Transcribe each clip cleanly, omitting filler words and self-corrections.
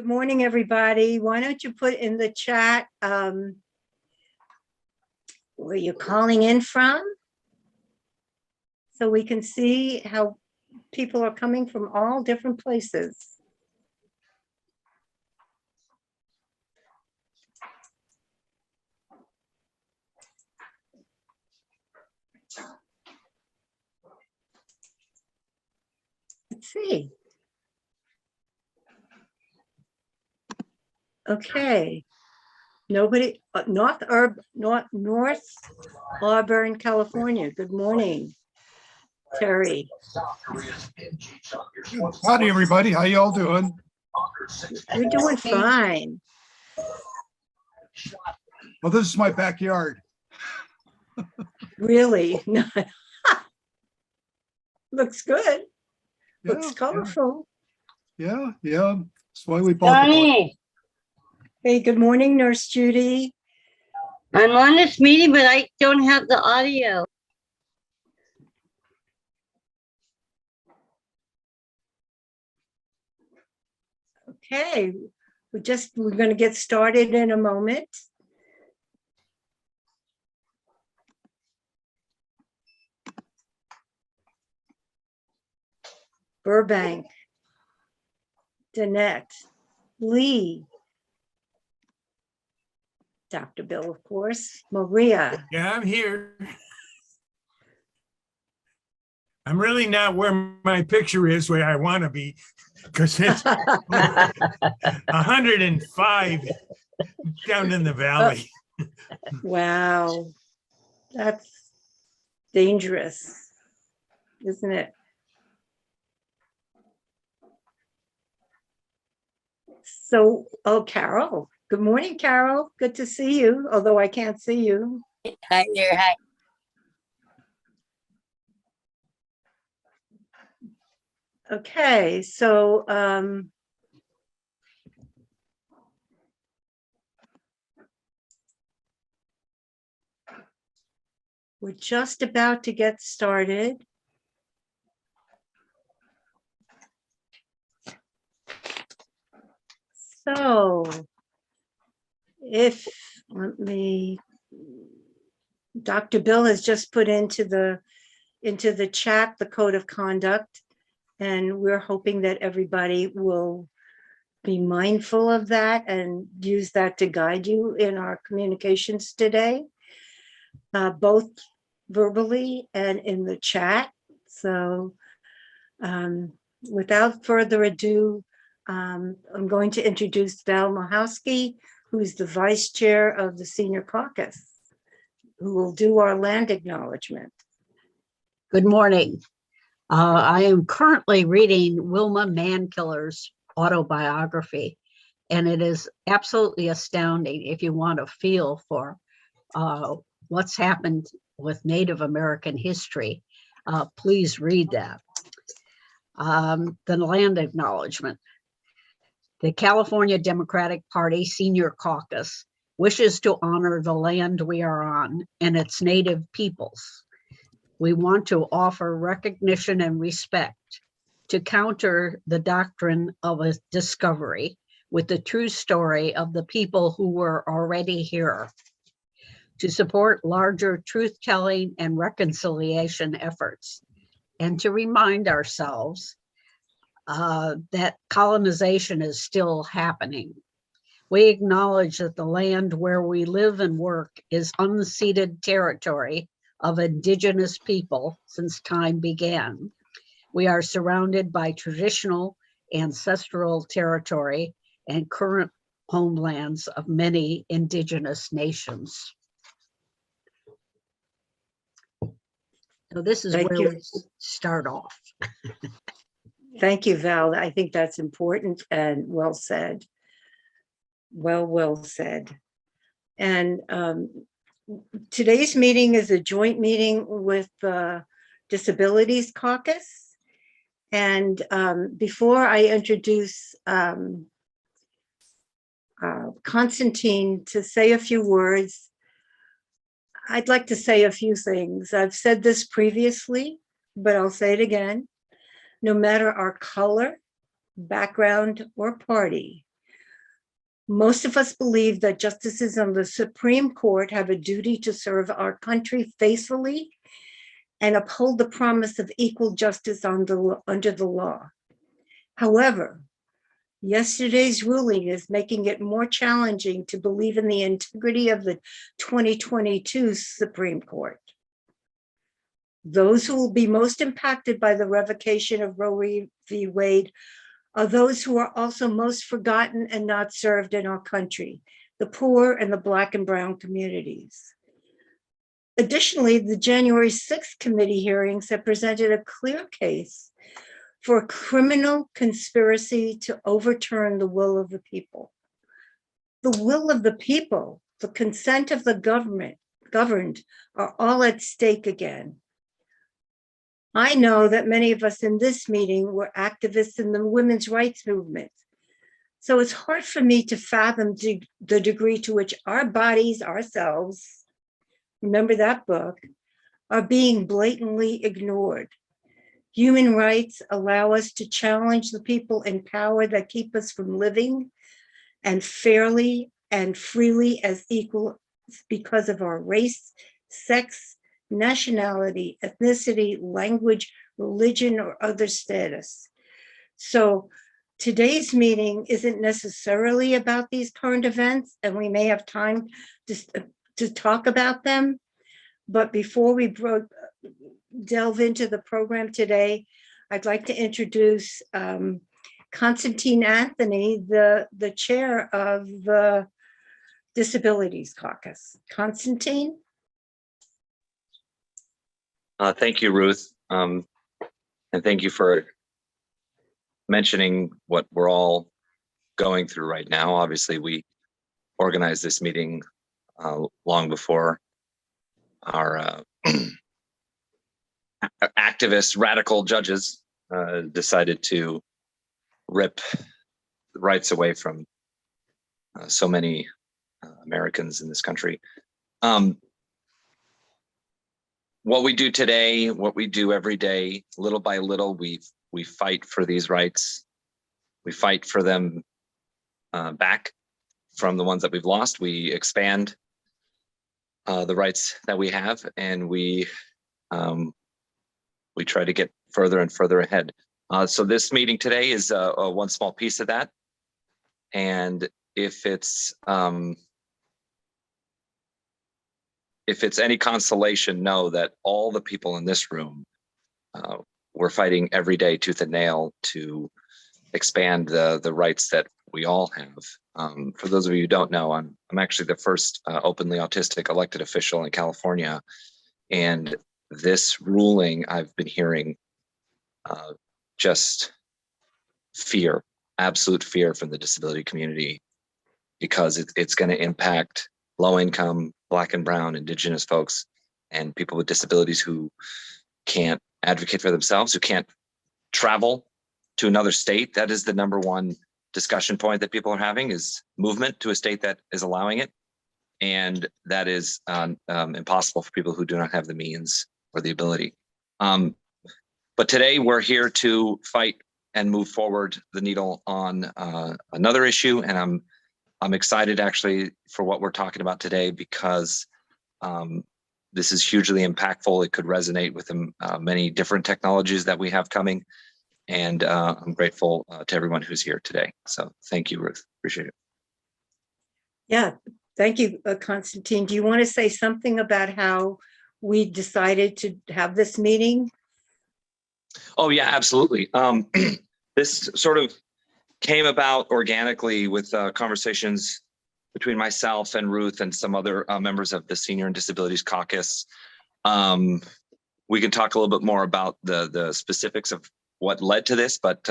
Good morning, everybody. Why don't you put in the chat where you're calling in from, so we can see how people are coming from all different places. Let's see. Okay. Nobody, North Auburn, California. Good morning, Terry. Howdy, everybody. How y'all doing? We're doing fine. Well, this is my backyard. Really? Looks good. Yeah, Looks colorful. yeah. That's why we bought the Johnny, Hey, good morning, Nurse Judy. I'm on this meeting, but I don't have the audio. Okay, we're going to get started in a moment. Burbank, Danette, Lee, Dr. Bill, of course, Maria. Yeah, I'm here. I'm really not where my picture is where I want to be, because it's 105 down in the valley. Wow, that's dangerous, isn't it? So, oh, Carol. Good morning, Carol. Good to see you, although I can't see you. Hi there, hi. Okay, so we're just about to get started. So Dr. Bill has just put into the chat the code of conduct, and we're hoping that everybody will be mindful of that and use that to guide you in our communications today, both verbally and in the chat. So without further ado, I'm going to introduce Val Mahowski, who's the vice chair of the senior caucus, who will do our land acknowledgement. Good morning. I am currently reading Wilma Mankiller's autobiography, and it is absolutely astounding if you want a feel for what's happened with Native American history. Please read that. The land acknowledgement. The California Democratic Party Senior Caucus wishes to honor the land we are on and its native peoples. We want to offer recognition and respect to counter the doctrine of a discovery with the true story of the people who were already here, to support larger truth-telling and reconciliation efforts, and to remind ourselves that colonization is still happening. We acknowledge that the land where we live and work is unceded territory of indigenous people since time began. We are surrounded by traditional ancestral territory and current homelands of many indigenous nations. So this is where we start off. Thank you, Val. I think that's important and well said. Well said. And today's meeting is a joint meeting with the Disabilities Caucus. And before I introduce Constantine to say a few words, I'd like to say a few things. I've said this previously, but I'll say it again. No matter our color, background, or party, Most of us believe that justices on the Supreme Court have a duty to serve our country faithfully and uphold the promise of equal justice under the law. However, yesterday's ruling is making it more challenging to believe in the integrity of the 2022 Supreme Court. Those who will be most impacted by the revocation of Roe v. Wade are those who are also most forgotten and not served in our country, the poor and the Black and brown communities. Additionally, the January 6th committee hearings have presented a clear case for a criminal conspiracy to overturn the will of the people. The will of the people, the consent of the governed are all at stake again. I know that many of us in this meeting were activists in the women's rights movement. So it's hard for me to fathom the degree to which our bodies, ourselves, remember that book, are being blatantly ignored. Human rights allow us to challenge the people in power that keep us from living and fairly and freely as equal because of our race, sex, nationality, ethnicity, language, religion, or other status. So today's meeting isn't necessarily about these current events, and we may have time to talk about them. But before we delve into the program today, I'd like to introduce Constantine Anthony, the chair of the Disabilities Caucus. Constantine? Thank you, Ruth. And thank you for mentioning what we're all going through right now. Obviously, we organized this meeting long before our activist radical judges decided to rip the rights away from so many Americans in this country. What we do today, what we do every day, little by little, we fight for these rights. We fight for them back from the ones that we've lost. We expand the rights that we have, and we try to get further and further ahead. So this meeting today is one small piece of that. And if it's any consolation, know that all the people in this room, we're fighting every day tooth and nail to expand the rights that we all have. For those of you who don't know, I'm actually the first openly autistic elected official in California. And this ruling I've been hearing just fear, absolute fear from the disability community, because it's going to impact low income, Black and brown, Indigenous folks, and people with disabilities who can't advocate for themselves, who can't travel to another state. That is the number one discussion point that people are having, is movement to a state that is allowing it. And that is impossible for people who do not have the means or the ability. But today we're here to fight and move forward the needle on another issue. And I'm excited actually for what we're talking about today, because this is hugely impactful. It could resonate with many different technologies that we have coming. And I'm grateful to everyone who's here today. So thank you, Ruth. Appreciate it. Yeah, thank you, Constantine. Do you want to say something about how we decided to have this meeting? Oh, yeah, absolutely. This sort of came about organically with conversations between myself and Ruth and some other members of the Senior and Disabilities Caucus. We can talk a little bit more about the specifics of what led to this, but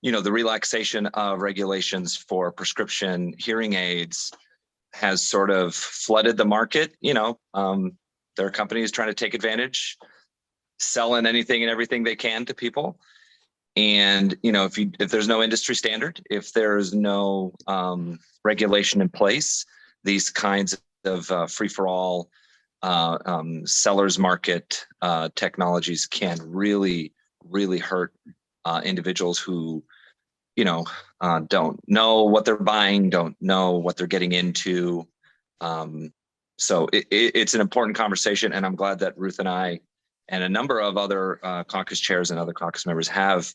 you know, the relaxation of regulations for prescription hearing aids has sort of flooded the market. You know, there are companies trying to take advantage, selling anything and everything they can to people. And, you know, if there's no industry standard, if there's no regulation in place, these kinds of free-for-all sellers market technologies can really hurt individuals who don't know what they're buying, don't know what they're getting into. So it's an important conversation, and I'm glad that Ruth and I and a number of other caucus chairs and other caucus members have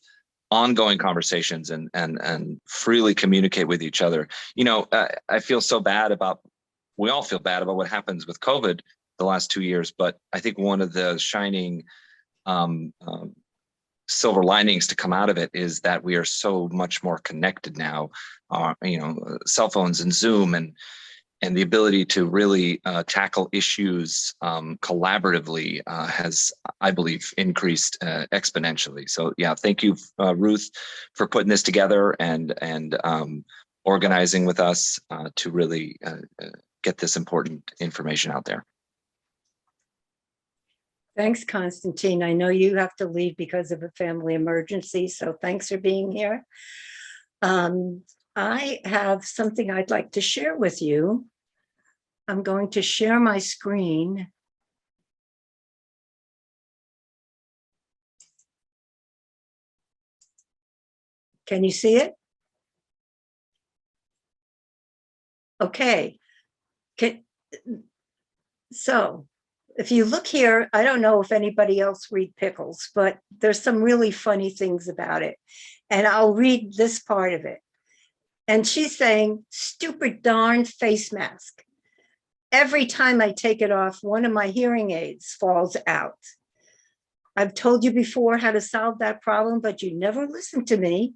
ongoing conversations and freely communicate with each other. I feel so bad about, we all feel bad about what happens with COVID the last 2 years, but I think one of the shining silver linings to come out of it is that we are so much more connected now. Cell phones and Zoom and the ability to really tackle issues collaboratively has, I believe, increased exponentially. So yeah, thank you, Ruth, for putting this together and organizing with us to really get this important information out there. Thanks, Constantine. I know you have to leave because of a family emergency, so thanks for being here. I have something I'd like to share with you. I'm going to share my screen. Can you see it? Okay. So if you look here, I don't know if anybody else read Pickles, but there's some really funny things about it. And I'll read this part of it. And she's saying, stupid darn face mask. Every time I take it off, one of my hearing aids falls out. I've told you before how to solve that problem, but you never listen to me.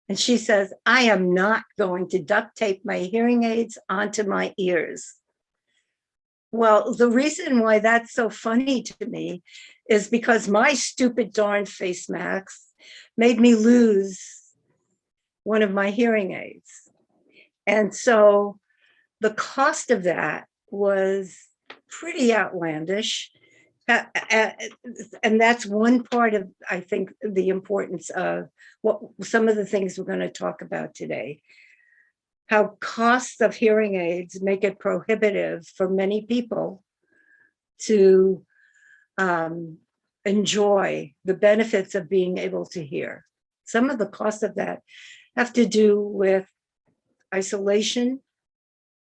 And she says, I am not going to duct tape my hearing aids onto my ears. Well, the reason why that's so funny to me is because my stupid darn face masks made me lose one of my hearing aids. And so the cost of that was pretty outlandish. And that's one part of, I think, the importance of what some of the things we're going to talk about today. How costs of hearing aids make it prohibitive for many people to enjoy the benefits of being able to hear. Some of the costs of that have to do with isolation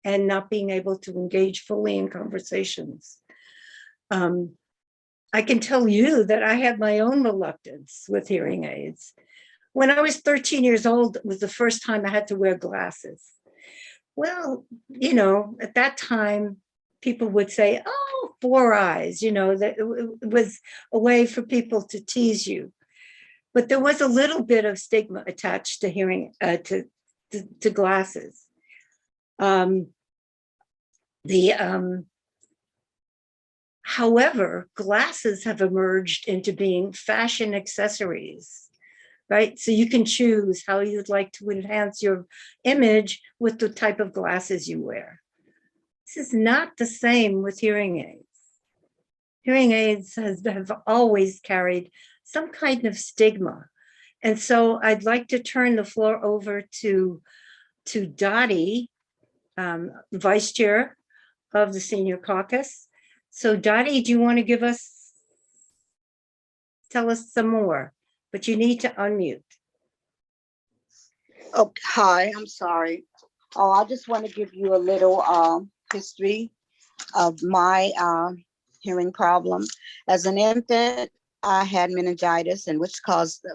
and not being able to engage fully in conversations. I can tell you that I had my own reluctance with hearing aids. When I was 13 years old, it was the first time I had to wear glasses. Well, at that time, people would say, oh, 4 eyes, that it was a way for people to tease you. But there was a little bit of stigma attached to hearing, to glasses. However, glasses have emerged into being fashion accessories, right? So you can choose how you'd like to enhance your image with the type of glasses you wear. This is not the same with hearing aids. Hearing aids have always carried some kind of stigma. And so I'd like to turn the floor over to Dottie, Vice Chair of the Senior Caucus. So Dottie, do you want to tell us some more, but you need to unmute. Oh, hi, I'm sorry. Oh, I just want to give you a little history of my hearing problem. As an infant, I had meningitis, and which caused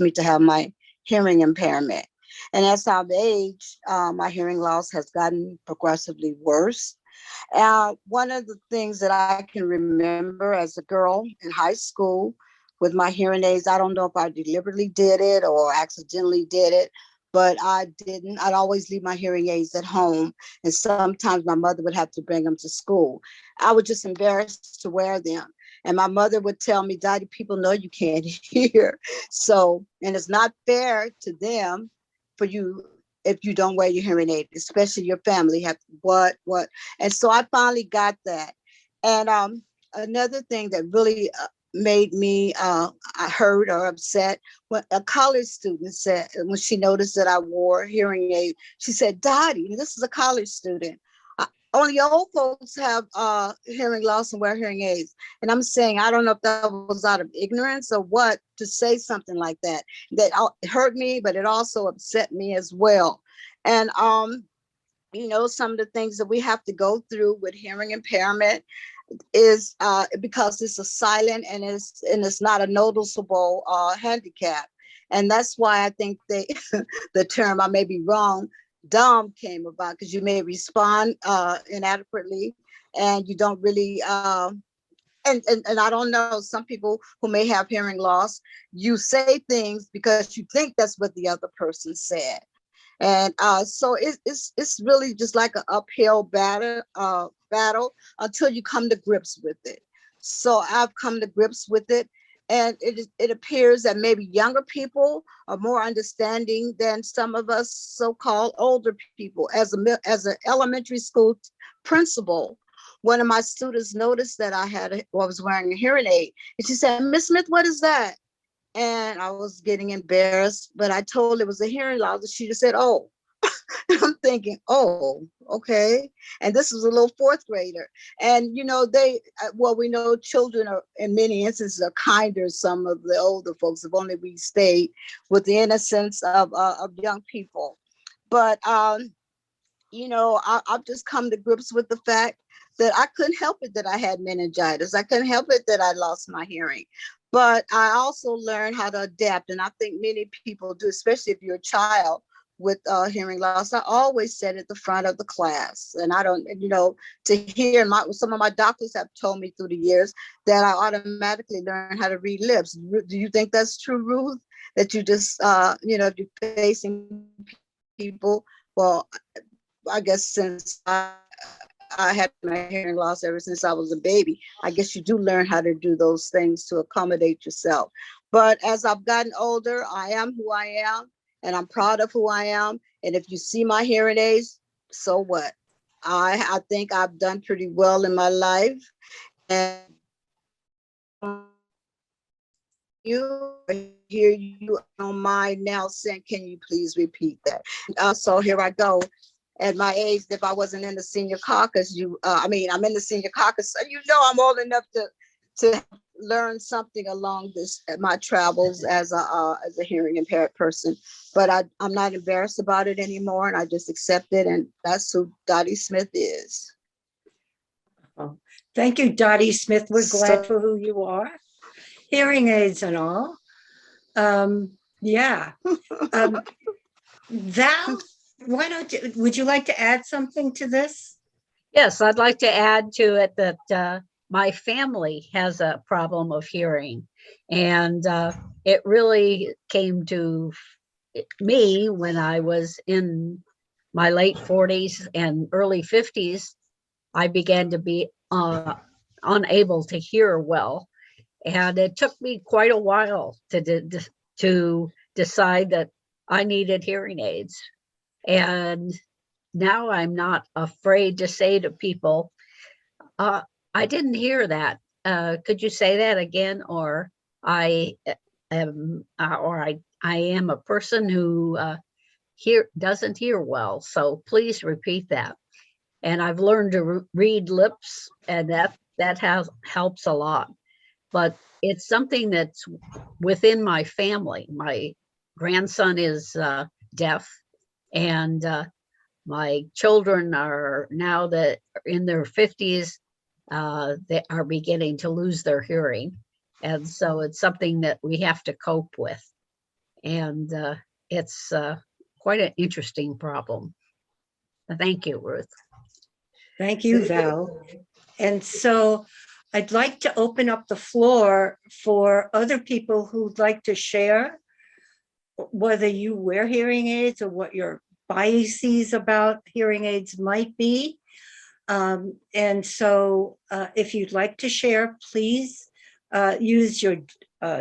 me to have my hearing impairment. And as I've aged, my hearing loss has gotten progressively worse. One of the things that I can remember as a girl in high school with my hearing aids, I don't know if I deliberately did it or accidentally did it, but I didn't. I'd always leave my hearing aids at home, and sometimes my mother would have to bring them to school. I was just embarrassed to wear them. And my mother would tell me, Dottie, people know you can't hear. So, and it's not fair to them for you if you don't wear your hearing aid, especially your family have what. And so I finally got that. And another thing that really made me hurt or upset, when a college student said, when she noticed that I wore hearing aid, she said, Dottie, this is a college student, only old folks have hearing loss and wear hearing aids. And I'm saying, I don't know if that was out of ignorance or what, to say something like that. That hurt me, but it also upset me as well. And you know, some of the things that we have to go through with hearing impairment is because it's a silent and it's not a noticeable handicap. And that's why I think they the term, I may be wrong, dumb came about, because you may respond inadequately and you don't really and I don't know, some people who may have hearing loss, you say things because you think that's what the other person said. And so it's really just like an uphill battle until you come to grips with it. So I've come to grips with it, and it appears that maybe younger people are more understanding than some of us so-called older people. As an elementary school principal, one of my students noticed that I was wearing a hearing aid, and she said, "Miss Smith, what is that?" And I was getting embarrassed, but I told her it was a hearing loss. And she just said, "Oh." I'm thinking, "Oh, okay." And this was a little fourth grader. And, you know, we know children are, in many instances, are kinder, some of the older folks, if only we stayed with the innocence of young people. But, you know, I've just come to grips with the fact that I couldn't help it that I had meningitis. I couldn't help it that I lost my hearing. But I also learned how to adapt. And I think many people do, especially if you're a child with hearing loss. I always sit at the front of the class. And I don't, you know, to hear some of my doctors have told me through the years that I automatically learn how to read lips. Do you think that's true, Ruth? That you just, you know, if you're facing people, well, I guess since I had my hearing loss ever since I was a baby, I guess you do learn how to do those things to accommodate yourself. But as I've gotten older, I am who I am, and I'm proud of who I am. And if you see my hearing aids, so what? I think I've done pretty well in my life. And you hear you on my now saying, "Can you please repeat that?" So here I go. At my age, if I wasn't in the senior caucus, I'm in the senior caucus, so you know I'm old enough to learn something along my travels as a hearing impaired person. But I'm not embarrassed about it anymore, and I just accept it, and that's who Dottie Smith is. Oh, thank you, Dottie Smith. We're glad for who you are. Hearing aids and all. Yeah. Val, would you like to add something to this? Yes, I'd like to add to it that my family has a problem of hearing, and it really came to me when I was in my late 40s and early 50s. I began to be unable to hear well, and it took me quite a while to decide that I needed hearing aids. And now I'm not afraid to say to people, "I didn't hear that. Could you say that again?" Or I am a person who doesn't hear well, so please repeat that. And I've learned to read lips, and that helps a lot. But it's something that's within my family. My grandson is deaf, and my children are now that in their 50s, they are beginning to lose their hearing. And so it's something that we have to cope with. And it's quite an interesting problem. Thank you, Ruth. Thank you, Val. And so I'd like to open up the floor for other people who'd like to share whether you wear hearing aids or what your biases about hearing aids might be. And so if you'd like to share, please use your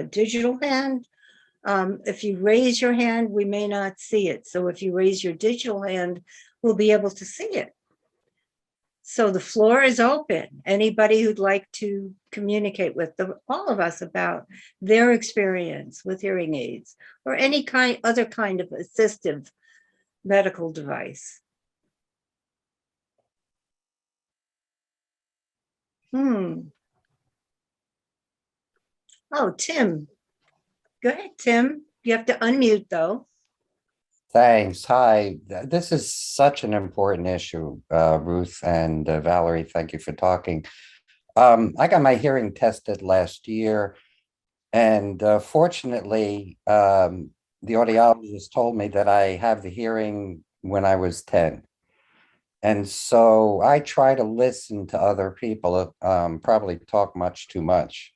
digital hand. If you raise your hand, we may not see it. So if you raise your digital hand, we'll be able to see it. So the floor is open. Anybody who'd like to communicate with all of us about their experience with hearing aids or any other kind of assistive medical device. Oh, Tim. Go ahead, Tim. You have to unmute though. Thanks. Hi. This is such an important issue, Ruth and Valerie. Thank you for talking. I got my hearing tested last year, and fortunately, the audiologist told me that I have the hearing when I was 10. And so I try to listen to other people, probably talk much too much.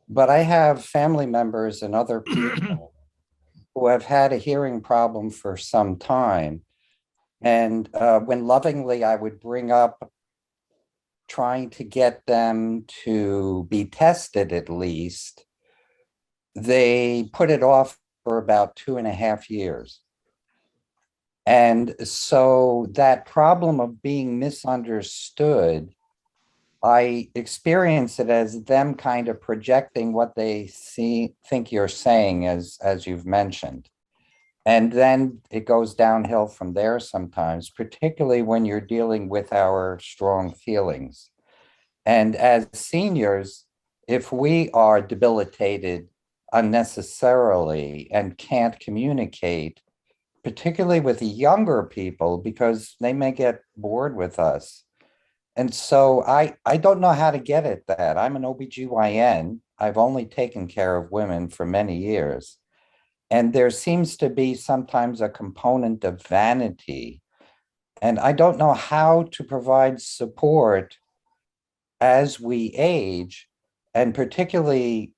But I have family members and other people who have had a hearing problem for some time. And when lovingly I would bring up trying to get them to be tested at least, they put it off for about 2.5 years. And so that problem of being misunderstood, I experience it as them kind of projecting what they think you're saying, as you've mentioned. And then it goes downhill from there sometimes, particularly when you're dealing with our strong feelings. And as seniors, if we are debilitated unnecessarily and can't communicate, particularly with the younger people, because they may get bored with us. And so I don't know how to get at that. I'm an OBGYN. I've only taken care of women for many years. And there seems to be sometimes a component of vanity. And I don't know how to provide support as we age, and particularly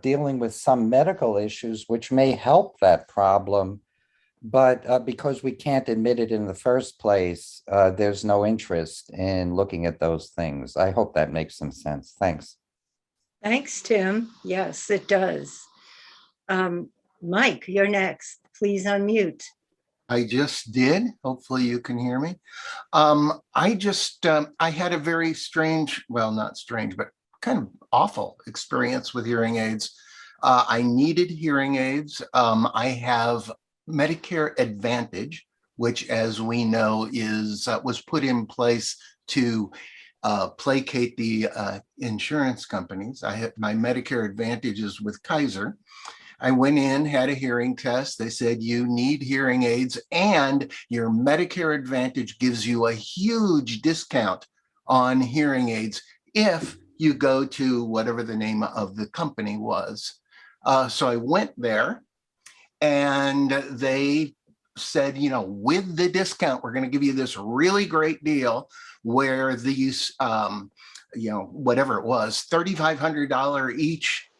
dealing with some medical issues, which may help that problem. But because we can't admit it in the first place, there's no interest in looking at those things. I hope that makes some sense. Thanks. Thanks, Tim. Yes, it does. Mike, you're next. Please unmute. I just did. Hopefully you can hear me. I had a very strange, well, not strange, but kind of awful experience with hearing aids. I needed hearing aids. I have Medicare Advantage, which, as we know, was put in place to placate the insurance companies. I had my Medicare Advantage is with Kaiser. I went in, had a hearing test. They said, you need hearing aids, and your Medicare Advantage gives you a huge discount on hearing aids if you go to whatever the name of the company was. So I went there, and they said, with the discount, we're going to give you this really great deal where these, whatever it was, $3,500 each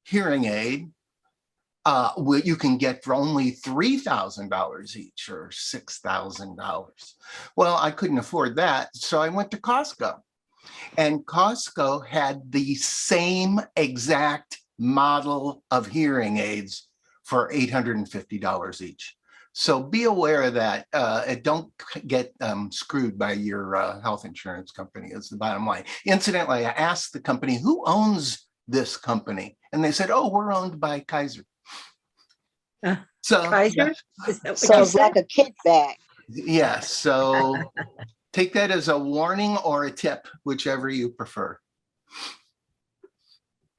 hearing aid, you can get for only $3,000 each, or $6,000. Well, I couldn't afford that, so I went to Costco, and Costco had the same exact model of hearing aids for $850 each. So be aware of that. Don't get screwed by your health insurance company, is the bottom line. Incidentally, I asked the company, who owns this company? And they said, oh, we're owned by Kaiser. So Kaiser? Is that what you Sounds said? like a kickback. yeah, so take that as a warning or a tip, whichever you prefer.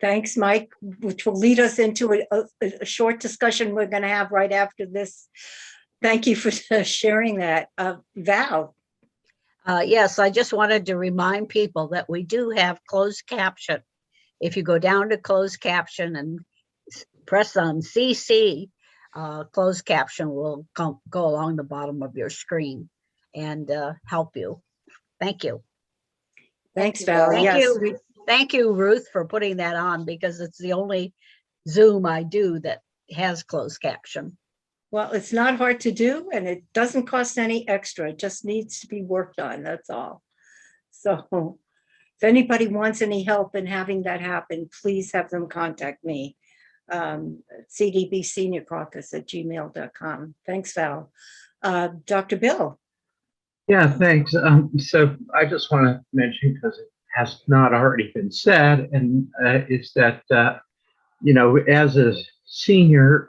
Thanks, Mike, which will lead us into a short discussion we're going to have right after this. Thank you for sharing that. Val. Yes, I just wanted to remind people that we do have closed caption. If you go down to closed caption and press on CC, closed caption will go along the bottom of your screen and help you. Thank you. Thanks, you, Val. Val. Thank Yes. you. Thank you, Ruth, for putting that on, because it's the only Zoom I do that has closed caption. Well, it's not hard to do, and it doesn't cost any extra. It just needs to be worked on. That's all. So if anybody wants any help in having that happen, please have them contact me. cdbseniorcaucus@gmail.com. Thanks, Val. Dr. Bill. Yeah, thanks. So I just want to mention, because it has not already been said, and is that, as a senior,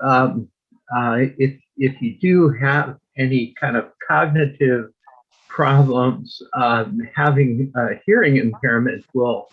if you do have any kind of cognitive problems, having hearing impairment will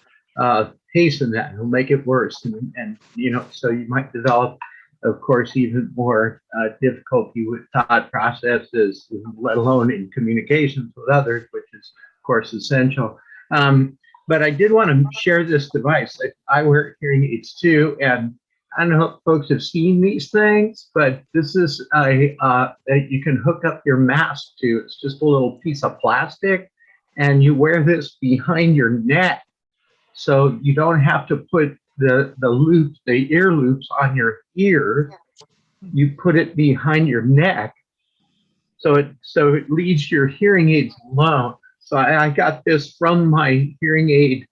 hasten that. It'll make it worse, and you know, so you might develop, of course, even more difficulty with thought processes, let alone in communications with others, which is, of course, essential. But I did want to share this device. I wear hearing aids too, and I don't know if folks have seen these things, but this is you can hook up your mask to. It's just a little piece of plastic, and you wear this behind your neck, so you don't have to put the ear loops on your ear. You put it behind your neck, so it leaves your hearing aids alone. So I got this from my hearing aid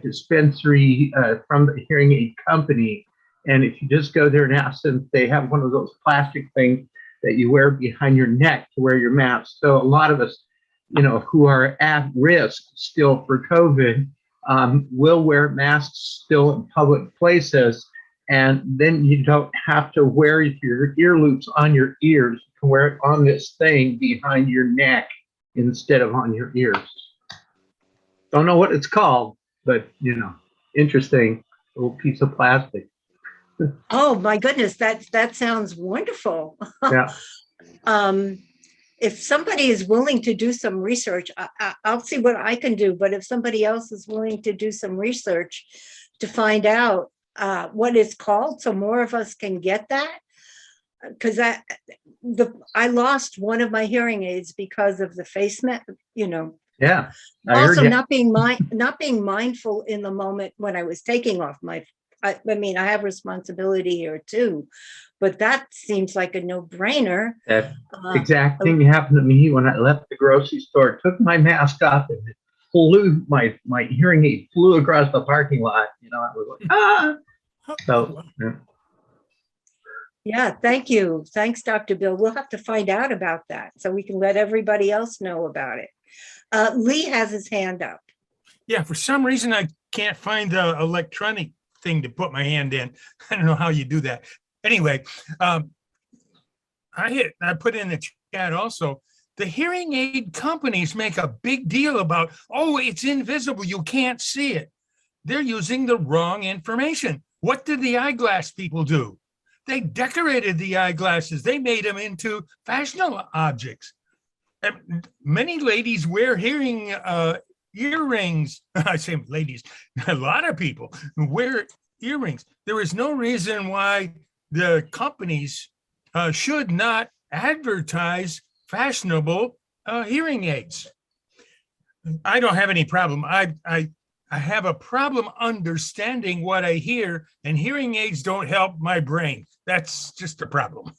dispensary, from the hearing aid company. And if you just go there and ask them, they have one of those plastic things that you wear behind your neck to wear your mask. So a lot of us, you know, who are at risk still for COVID, will wear masks still in public places. And then you don't have to wear your ear loops on your ears. You can wear it on this thing behind your neck instead of on your ears. Don't know what it's called, but you know, interesting little piece of plastic. Oh my goodness, that sounds wonderful. Yeah. If somebody is willing to do some research, I'll see what I can do. But if somebody else is willing to do some research to find out what it's called, so more of us can get that, because I lost one of my hearing aids because of the face mask, you know. Yeah. Also, not being mindful in the moment when I was taking off my. I mean, I have responsibility here too, but that seems like a no-brainer. That exact thing happened to me when I left the grocery store. Took my mask off and it flew. My hearing aid flew across the parking lot. You know, I was like, ah. So. Yeah. Yeah, thank you. Thanks, Dr. Bill. We'll have to find out about that so we can let everybody else know about it. Lee has his hand up. Yeah, for some reason, I can't find the electronic thing to put my hand in. I don't know how you do that. Anyway, I put in the chat also, the hearing aid companies make a big deal about, oh, it's invisible, you can't see it. They're using the wrong information. What did the eyeglass people do? They decorated the eyeglasses. They made them into fashionable objects. And many ladies wear hearing earrings. I say ladies, a lot of people wear earrings. There is no reason why the companies should not advertise fashionable hearing aids. I don't have any problem. I have a problem understanding what I hear, and hearing aids don't help my brain. That's just a problem.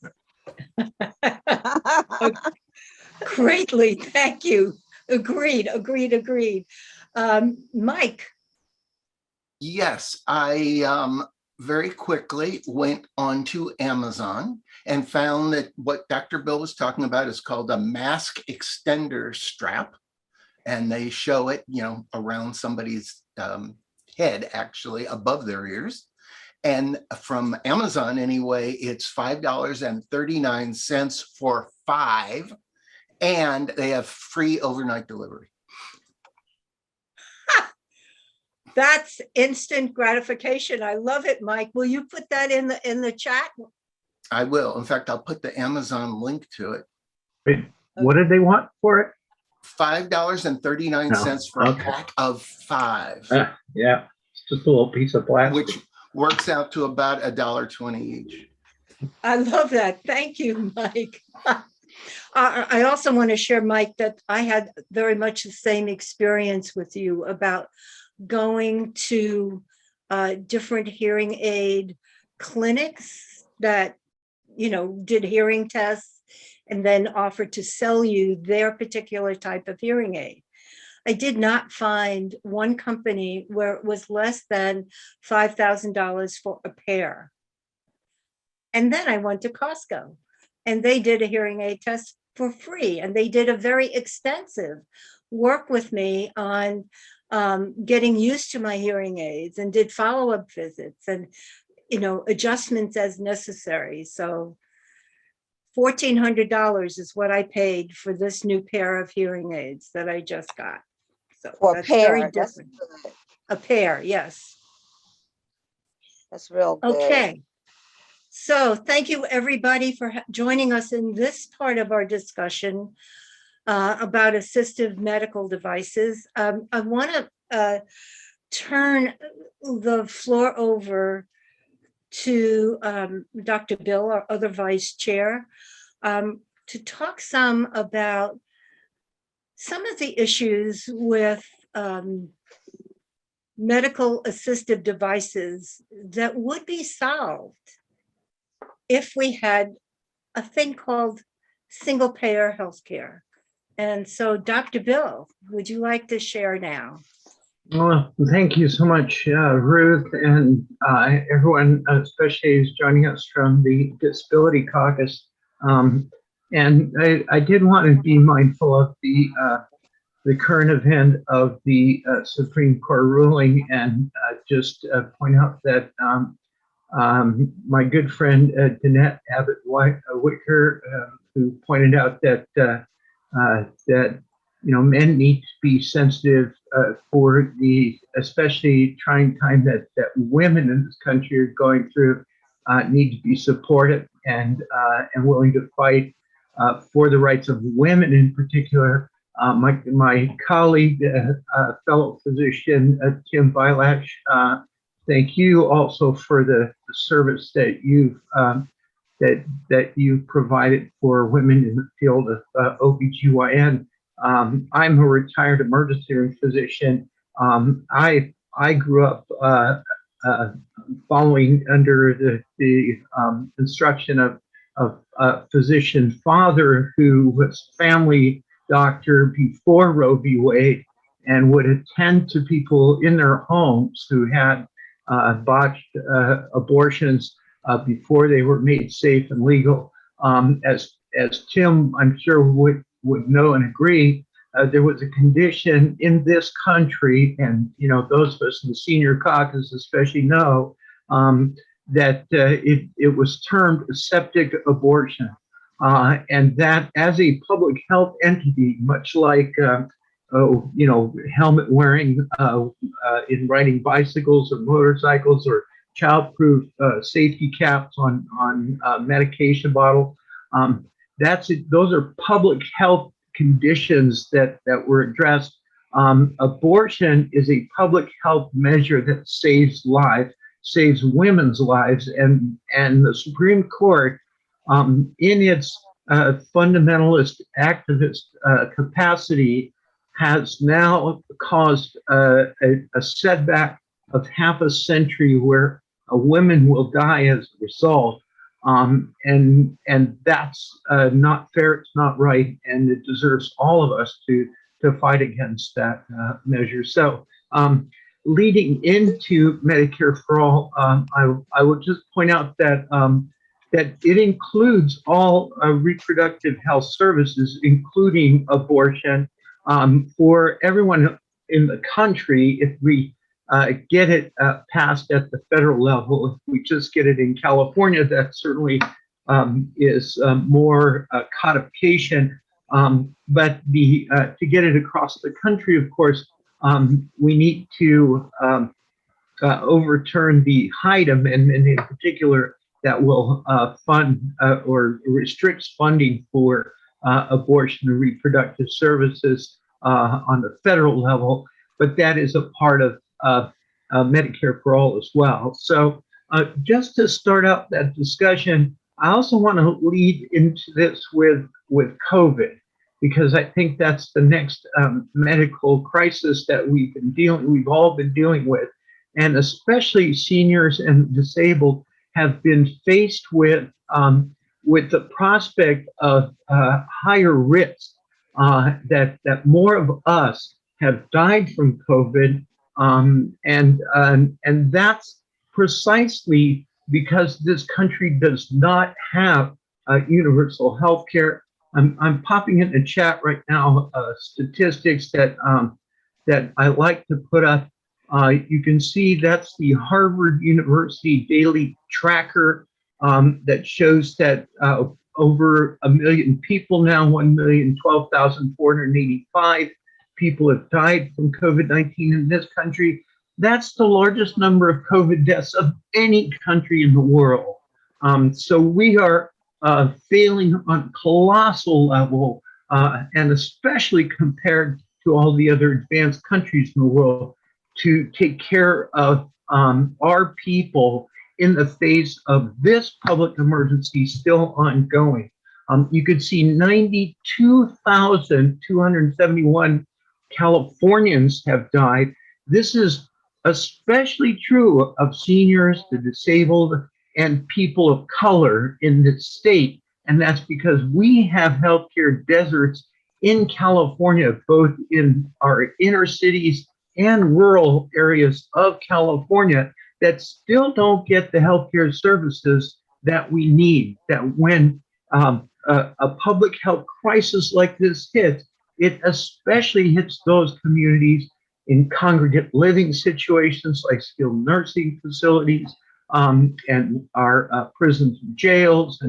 Greatly, thank you. Agreed. Mike. Yes, I very quickly went onto Amazon and found that what Dr. Bill was talking about is called a mask extender strap. And they show it, you know, around somebody's head, actually above their ears. And from Amazon anyway, it's $5.39 for 5, and they have free overnight delivery. That's instant gratification. I love it, Mike. Will you put that in the chat? I will. In fact, I'll put the Amazon link to it. Wait, what did they want for it? $5.39 for a pack of 5. Yeah, it's just a little piece of plastic. Which works out to about $1.20 each. I love that. Thank you, Mike. I also want to share, Mike, that I had very much the same experience with you about going to different hearing aid clinics that, you know, did hearing tests and then offered to sell you their particular type of hearing aid. I did not find one company where it was less than $5,000 for a pair. And then I went to Costco and they did a hearing aid test for free. And they did a very extensive work with me on getting used to my hearing aids and did follow-up visits and, you know, adjustments as necessary. So $1,400 is what I paid for this new pair of hearing aids that I just got. So For a that's very pair, that's different. good. A pair, yes. That's real good. Okay. So thank you, everybody, for joining us in this part of our discussion about assistive medical devices. I want to turn the floor over to Dr. Bill, our other vice chair, to talk some about some of the issues with medical assistive devices that would be solved if we had a thing called single payer healthcare. And so, Dr. Bill, would you like to share now? Well, thank you so much, Ruth, and everyone, especially who's joining us from the Disability Caucus. And I did want to be mindful of the current event of the Supreme Court ruling, and just point out that my good friend Danette Abbott Whitaker, who pointed out that men need to be sensitive for the especially trying time that women in this country are going through, need to be supported and willing to fight for the rights of women in particular. My colleague, fellow physician, Tim Bilach, thank you also for the service that you've provided for women in the field of OBGYN. I'm a retired emergency room physician. I grew up following under the instruction of a physician father who was family doctor before Roe v. Wade and would attend to people in their homes who had botched abortions before they were made safe and legal. As Tim, I'm sure, would know and agree, there was a condition in this country, and those of us in the senior caucus especially know, that it was termed aseptic abortion. And that as a public health entity, much like helmet wearing in riding bicycles or motorcycles, or childproof safety caps on medication bottles, those are public health conditions that were addressed. Abortion is a public health measure that saves lives, saves women's lives, and the Supreme Court, in its fundamentalist activist capacity, has now caused a setback of half a century where women will die as a result. And that's not fair, it's not right, and it deserves all of us to fight against that measure. So leading into Medicare for All, I would just point out that that it includes all reproductive health services, including abortion, for everyone in the country. If we get it passed at the federal level, if we just get it in California, that certainly is more codification. But to get it across the country, of course, we need to overturn the Hyde Amendment in particular, that will fund or restricts funding for abortion and reproductive services on the federal level, but that is a part of Medicare for All as well. So just to start out that discussion, I also want to lead into this with COVID, because I think that's the next medical crisis that we've all been dealing with, and especially seniors and disabled have been faced with the prospect of higher risk, that more of us have died from COVID, and that's precisely because this country does not have universal health care. I'm popping in the chat right now statistics that I like to put up. You can see that's the Harvard University Daily Tracker that shows that over 1 million people now, 1,012,485 people have died from COVID-19 in this country. That's the largest number of COVID deaths of any country in the world. So we are failing on a colossal level, and especially compared to all the other advanced countries in the world, to take care of our people in the face of this public emergency still ongoing. You could see 92,271 Californians have died. This is especially true of seniors, the disabled, and people of color in this state. And that's because we have healthcare deserts in California, both in our inner cities and rural areas of California, that still don't get the healthcare services that we need. That when a public health crisis like this hits, it especially hits those communities in congregate living situations like skilled nursing facilities, and our prisons and jails,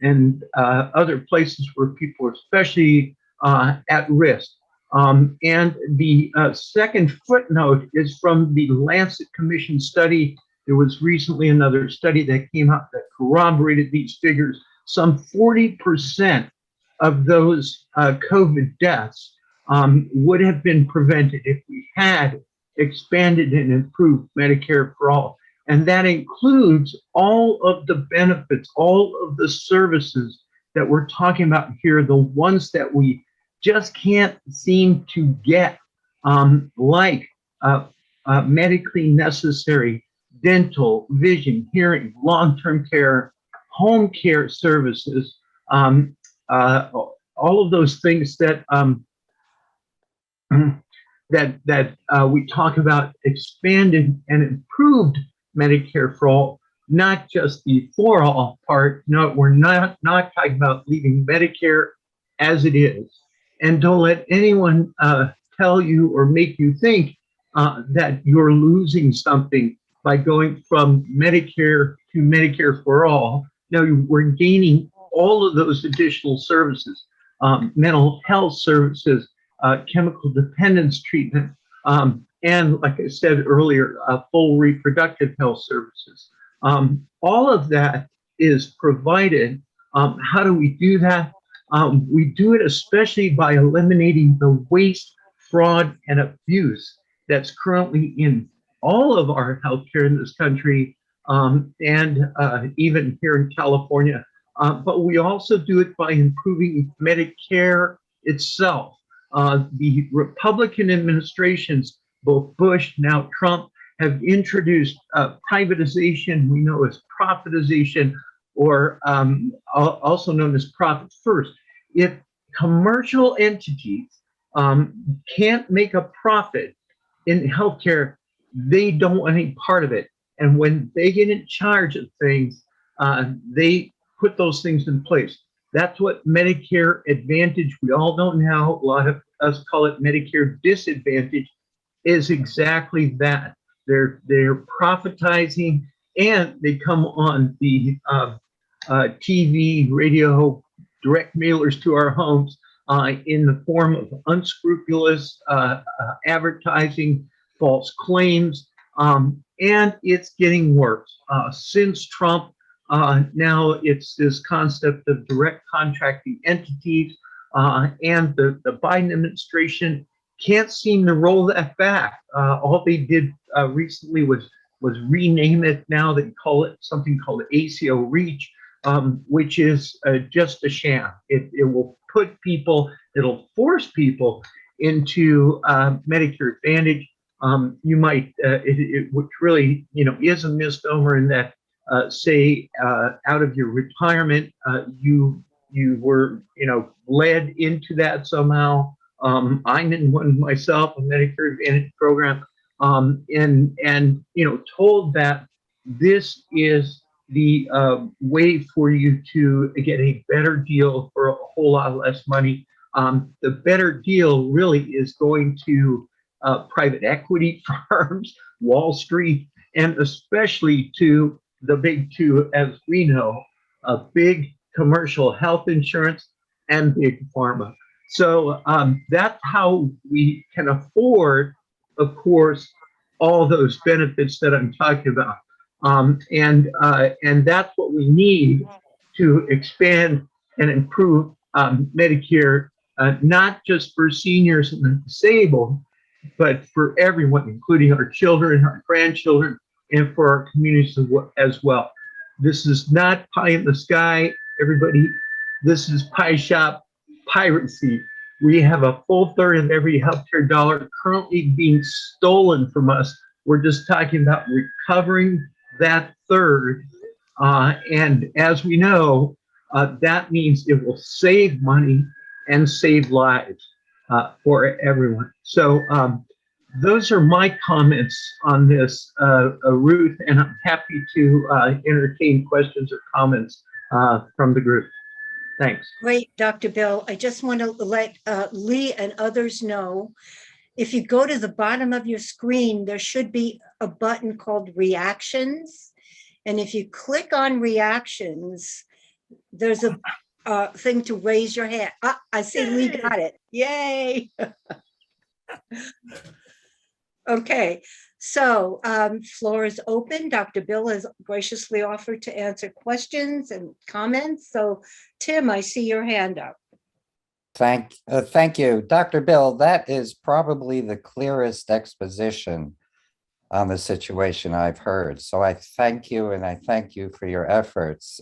and other places where people are especially at risk. And the second footnote is from the Lancet Commission study. There was recently another study that came out that corroborated these figures. Some 40% of those COVID deaths would have been prevented if we had expanded and improved Medicare for all. And that includes all of the benefits, all of the services that we're talking about here, the ones that we just can't seem to get, like medically necessary dental, vision, hearing, long-term care, home care services, all of those things that we talk about expanded and improved Medicare for all, not just the for all part. No, we're not talking about leaving Medicare as it is. And don't let anyone tell you or make you think that you're losing something by going from Medicare to Medicare for all. No, we're gaining all of those additional services, mental health services, chemical dependence treatment, and like I said earlier, full reproductive health services. All of that is provided. How do we do that? We do it especially by eliminating the waste, fraud, and abuse that's currently in all of our healthcare in this country, and even here in California. But we also do it by improving Medicare itself. The Republican administrations, both Bush, now Trump, have introduced privatization, we know as profitization, or also known as profit first. If commercial entities can't make a profit in healthcare, they don't want any part of it. And when they get in charge of things, they put those things in place. That's what Medicare Advantage, we all know now, a lot of us call it Medicare Disadvantage, is exactly that. They're profitizing, and they come on the TV, radio, direct mailers to our homes in the form of unscrupulous advertising, false claims, and it's getting worse. Since Trump, now it's this concept of direct contracting entities, and the Biden administration can't seem to roll that back. All they did recently was rename it. Now they call it something called ACO REACH, which is just a sham. It will put people, it'll force people into Medicare Advantage. You might, which really, is a misnomer in that, say, out of your retirement, you were, led into that somehow. I'm in one myself, a Medicare Advantage program, and told that this is the way for you to get a better deal for a whole lot less money. The better deal really is going to private equity firms, Wall Street, and especially to the big two, as we know, big commercial health insurance, and big pharma. So that's how we can afford, of course, all those benefits that I'm talking about. And that's what we need to expand and improve Medicare, not just for seniors and the disabled, but for everyone, including our children, our grandchildren, and for our communities as well. This is not pie in the sky, everybody. This is pie shop piracy. We have a full third of every healthcare dollar currently being stolen from us. We're just talking about recovering that third. And as we know, that means it will save money and save lives for everyone. So those are my comments on this, Ruth, and I'm happy to entertain questions or comments from the group. Thanks. Great, Dr. Bill. I just want to let Lee and others know, if you go to the bottom of your screen, there should be a button called Reactions. And if you click on Reactions, there's a thing to raise your hand. Ah, I see Lee got it. Yay. Okay, so floor is open. Dr. Bill has graciously offered to answer questions and comments. So Tim, I see your hand up. Thank you, Dr. Bill. That is probably the clearest exposition on the situation I've heard. So I thank you, and I thank you for your efforts.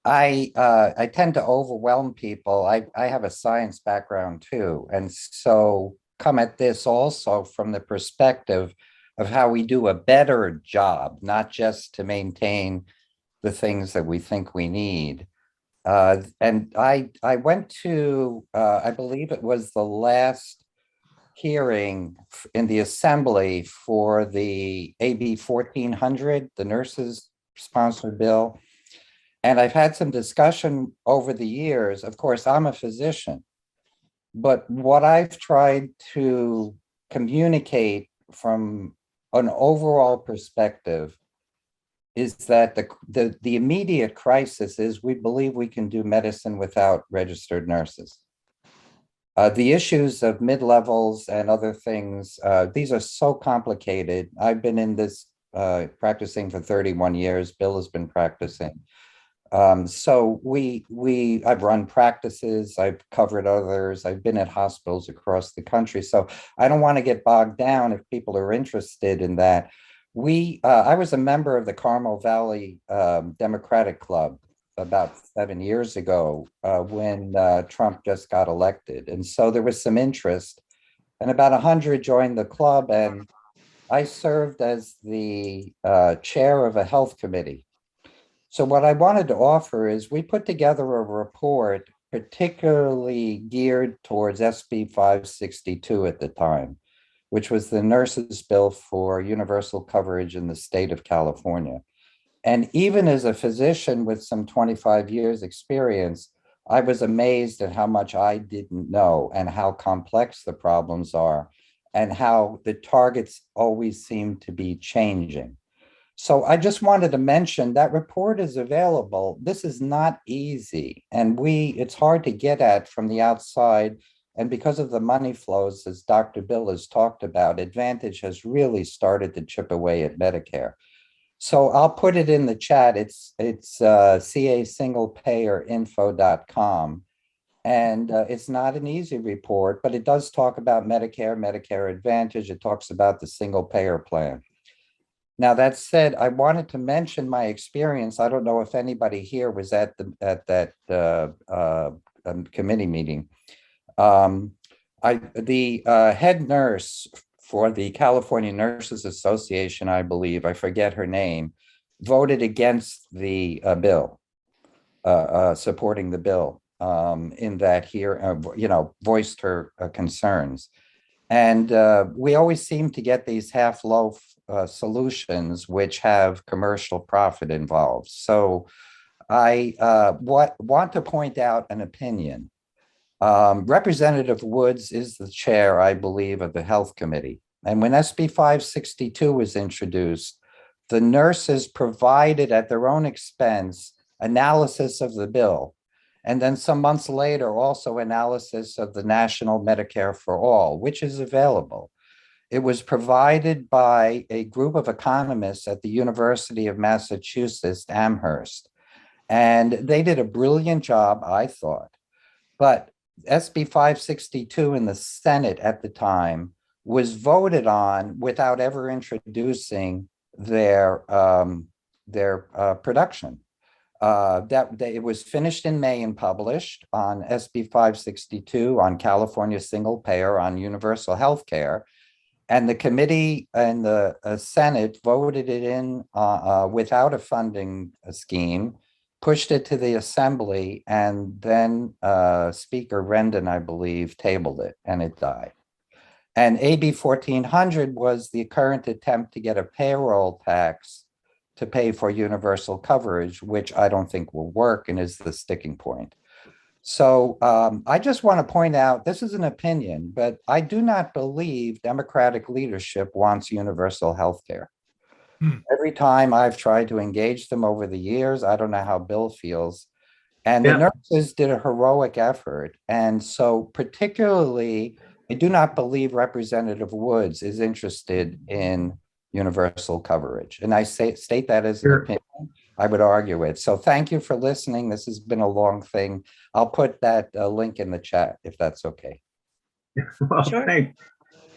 I tend to overwhelm people. I have a science background too, and so come at this also from the perspective of how we do a better job, not just to maintain the things that we think we need. And I went to, I believe it was the last hearing in the Assembly for the AB 1400, the nurses sponsored bill. And I've had some discussion over the years. Of course, I'm a physician, but what I've tried to communicate from an overall perspective is that the immediate crisis is we believe we can do medicine without registered nurses. The issues of mid-levels and other things, these are so complicated. I've been in this practicing for 31 years. Bill has been practicing. So I've run practices, I've covered others, I've been at hospitals across the country. So I don't want to get bogged down if people are interested in that. I was a member of the Carmel Valley Democratic Club about 7 years ago when Trump just got elected. And so there was some interest, and about 100 joined the club, and I served as the chair of a health committee. So what I wanted to offer is we put together a report particularly geared towards SB 562 at the time, which was the nurses' bill for universal coverage in the state of California. And even as a physician with some 25 years experience, I was amazed at how much I didn't know and how complex the problems are and how the targets always seem to be changing. So I just wanted to mention that report is available. This is not easy, and it's hard to get at from the outside. And because of the money flows, as Dr. Bill has talked about, Advantage has really started to chip away at Medicare. So I'll put it in the chat. It's casinglepayerinfo.com. And it's not an easy report, but it does talk about Medicare, Medicare Advantage. It talks about the single payer plan. Now, that said, I wanted to mention my experience. I don't know if anybody here was at that committee meeting. The head nurse for the California Nurses Association, I believe, I forget her name, voted against the bill, supporting the bill in that here, voiced her concerns. And we always seem to get these half-loaf solutions which have commercial profit involved. So I want to point out an opinion. Representative Woods is the chair, I believe, of the Health Committee. And when SB 562 was introduced, the nurses provided at their own expense analysis of the bill. And then some months later, also analysis of the National Medicare for All, which is available. It was provided by a group of economists at the University of Massachusetts, Amherst. And they did a brilliant job, I thought. But SB 562 in the Senate at the time was voted on without ever introducing their production. It was finished in May and published on SB 562 on California single payer on universal health care. And the committee and the Senate voted it in without a funding scheme, pushed it to the Assembly, and then Speaker Rendon, I believe, tabled it, and it died. And AB 1400 was the current attempt to get a payroll tax to pay for universal coverage, which I don't think will work and is the sticking point. So I just want to point out, this is an opinion, but I do not believe Democratic leadership wants universal health care. Every time I've tried to engage them over the years, I don't know how Bill feels. And the nurses did a heroic effort. And so particularly, I do not believe Representative Woods is interested in universal coverage. And I state that as an opinion. I would argue it. So thank you for listening. This has been a long thing. I'll put that link in the chat if that's okay. Well, Sure. thanks.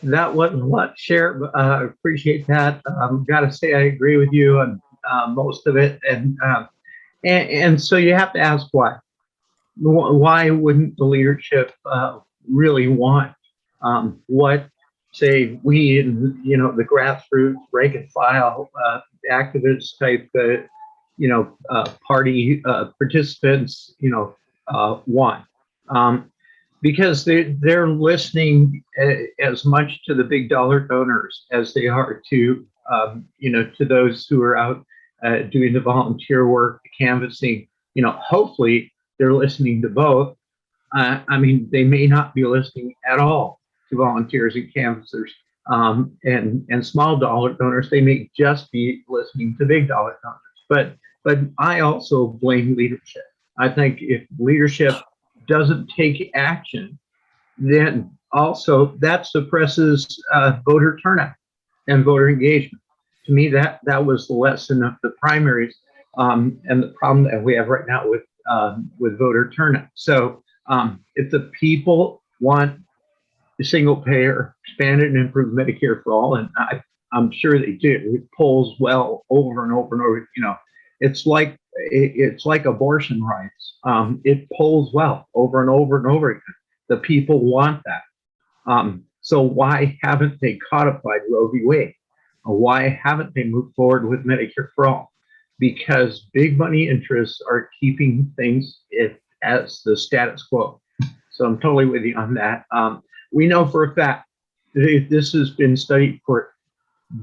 That was a lot, Chair. Appreciate that. Got to say, I agree with you on most of it. And so you have to ask why. Why wouldn't the leadership really want what, say, we, the grassroots, rank and file, activist type, party participants, want? Because they're listening as much to the big dollar donors as they are to, to those who are out doing the volunteer work, canvassing. Hopefully they're listening to both. I mean, they may not be listening at all to volunteers and canvassers and small dollar donors. They may just be listening to big dollar donors. But I also blame leadership. I think if leadership doesn't take action, then also that suppresses voter turnout and voter engagement. To me, that was the lesson of the primaries and the problem that we have right now with voter turnout. So if the people want the single payer, expanded and improved Medicare for all, and I'm sure they do, it polls well over and over and over. It's like abortion rights. It polls well over and over and over again. The people want that. So why haven't they codified Roe v. Wade? Why haven't they moved forward with Medicare for all? Because big money interests are keeping things as the status quo. So I'm totally with you on that. We know for a fact this has been studied for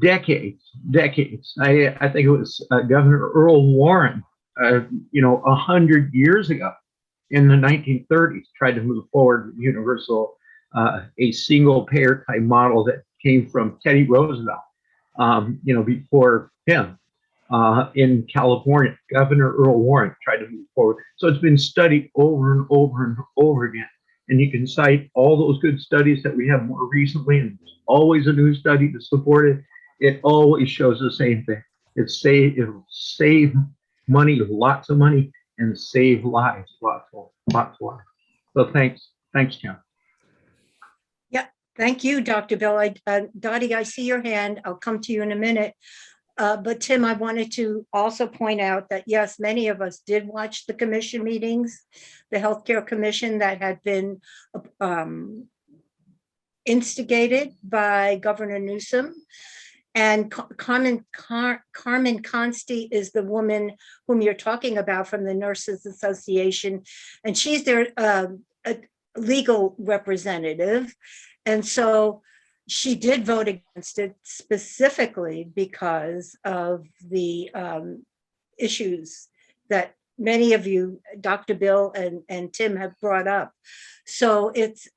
decades. I think it was Governor Earl Warren 100 years ago in the 1930s tried to move forward with universal, a single payer type model that came from Teddy Roosevelt, before him in California. Governor Earl Warren tried to move forward. So it's been studied over and over and over again. And you can cite all those good studies that we have more recently, and there's always a new study to support it. It always shows the same thing. It'll save money, lots of money, and save lives, lots of lives. So thanks, Tim. Yeah, thank you, Dr. Bill. Dottie, I see your hand. I'll come to you in a minute. But Tim, I wanted to also point out that, yes, many of us did watch the commission meetings, the Healthcare Commission that had been instigated by Governor Newsom. And Carmen Consti is the woman whom you're talking about from the Nurses Association, and she's their legal representative. And so she did vote against it specifically because of the issues that many of you, Dr. Bill and Tim, have brought up. So it's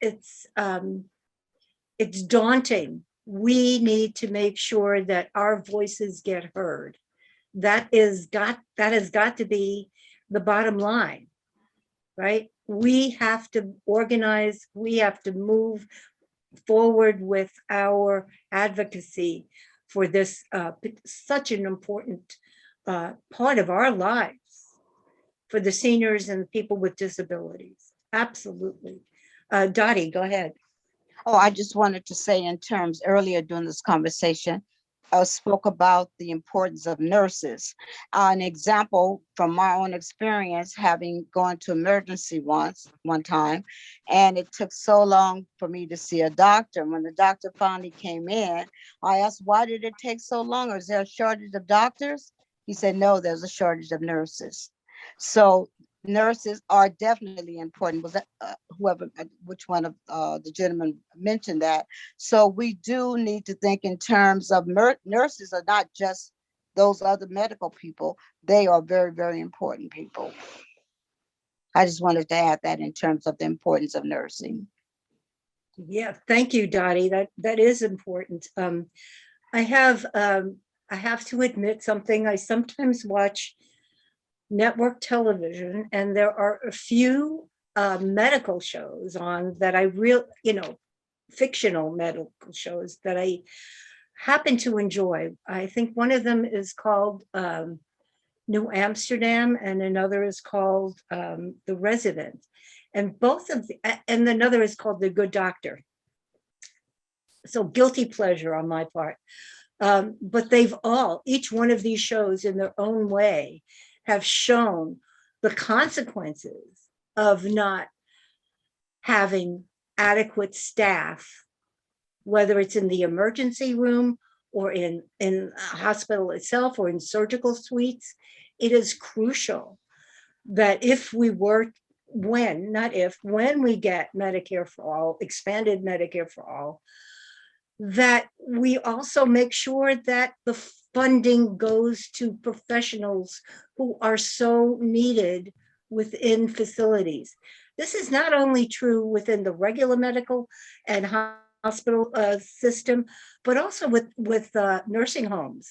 daunting. We need to make sure that our voices get heard. That has got to be the bottom line, right? We have to organize, we have to move forward with our advocacy for this such an important part of our lives for the seniors and people with disabilities. Absolutely. Dottie, go ahead. Oh, I just wanted to say in terms earlier during this conversation, spoke about the importance of nurses. An example from my own experience, having gone to emergency one time, and it took so long for me to see a doctor. When the doctor finally came in, I asked, why did it take so long? Is there a shortage of doctors? He said, no, there's a shortage of nurses. So nurses are definitely important. Was that which one of the gentlemen mentioned that? So we do need to think in terms of nurses are not just those other medical people. They are very, very important people. I just wanted to add that in terms of the importance of nursing. Yeah, thank you, Dottie. That is important. I have to admit something. I sometimes watch network television, and there are a few medical shows on that I fictional medical shows that I happen to enjoy. I think one of them is called New Amsterdam, and another is called The Resident, and and another is called The Good Doctor. So guilty pleasure on my part. But each one of these shows in their own way have shown the consequences of not having adequate staff, whether it's in the emergency room or in a hospital itself or in surgical suites. It is crucial that when we get Medicare for all, expanded Medicare for all, that we also make sure that the funding goes to professionals who are so needed within facilities. This is not only true within the regular medical and hospital system, but also with nursing homes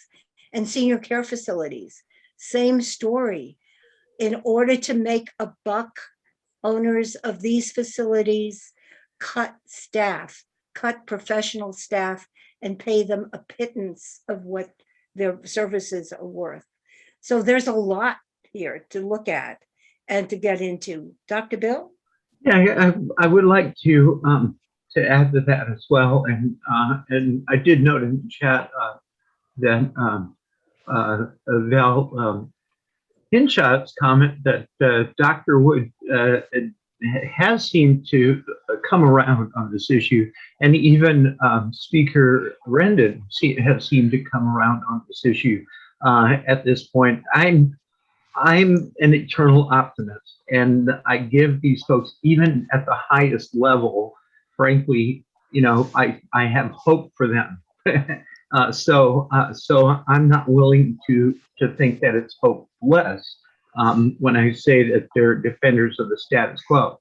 and senior care facilities. Same story. In order to make a buck, owners of these facilities cut staff, cut professional staff, and pay them a pittance of what their services are worth. So there's a lot here to look at and to get into. Dr. Bill? Yeah, I would like to add to that as well. And I did note in the chat that Val Hinshot's comment that Dr. Wood has seemed to come around on this issue, and even Speaker Rendon has seemed to come around on this issue at this point. I'm an eternal optimist, and I give these folks, even at the highest level, frankly, I have hope for them. So I'm not willing to think that it's hopeless when I say that they're defenders of the status quo.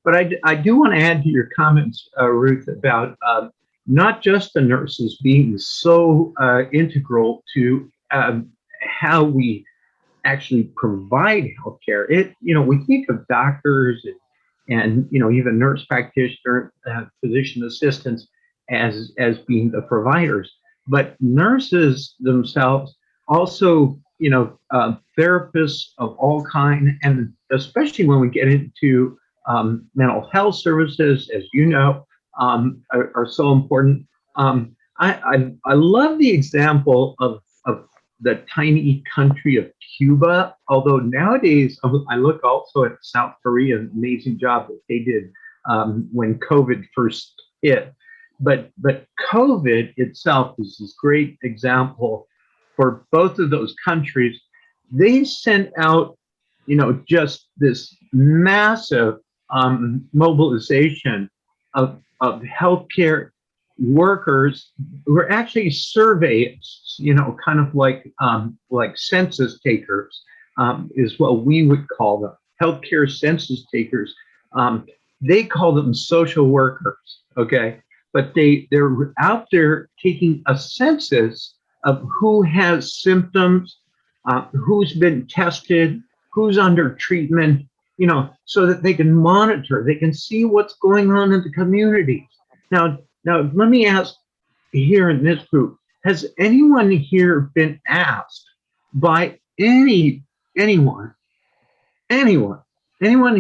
But I do want to add to your comments, Ruth, about not just the nurses being so integral to how we actually provide healthcare. We think of doctors and even nurse practitioner, physician assistants as being the providers, but nurses themselves also, therapists of all kind, and especially when we get into mental health services, as you know, are so important. I love the example of the tiny country of Cuba, although nowadays I look also at South Korea, an amazing job that they did when COVID first hit. But COVID itself is this great example for both of those countries. They sent out, just this massive mobilization of healthcare workers who are actually surveys, kind of like census takers, is what we would call them, healthcare census takers. They call them social workers, okay? But they're out there taking a census of who has symptoms, who's been tested, who's under treatment, so that they can monitor, they can see what's going on in the communities. Now let me ask here in this group, has anyone here been asked by anyone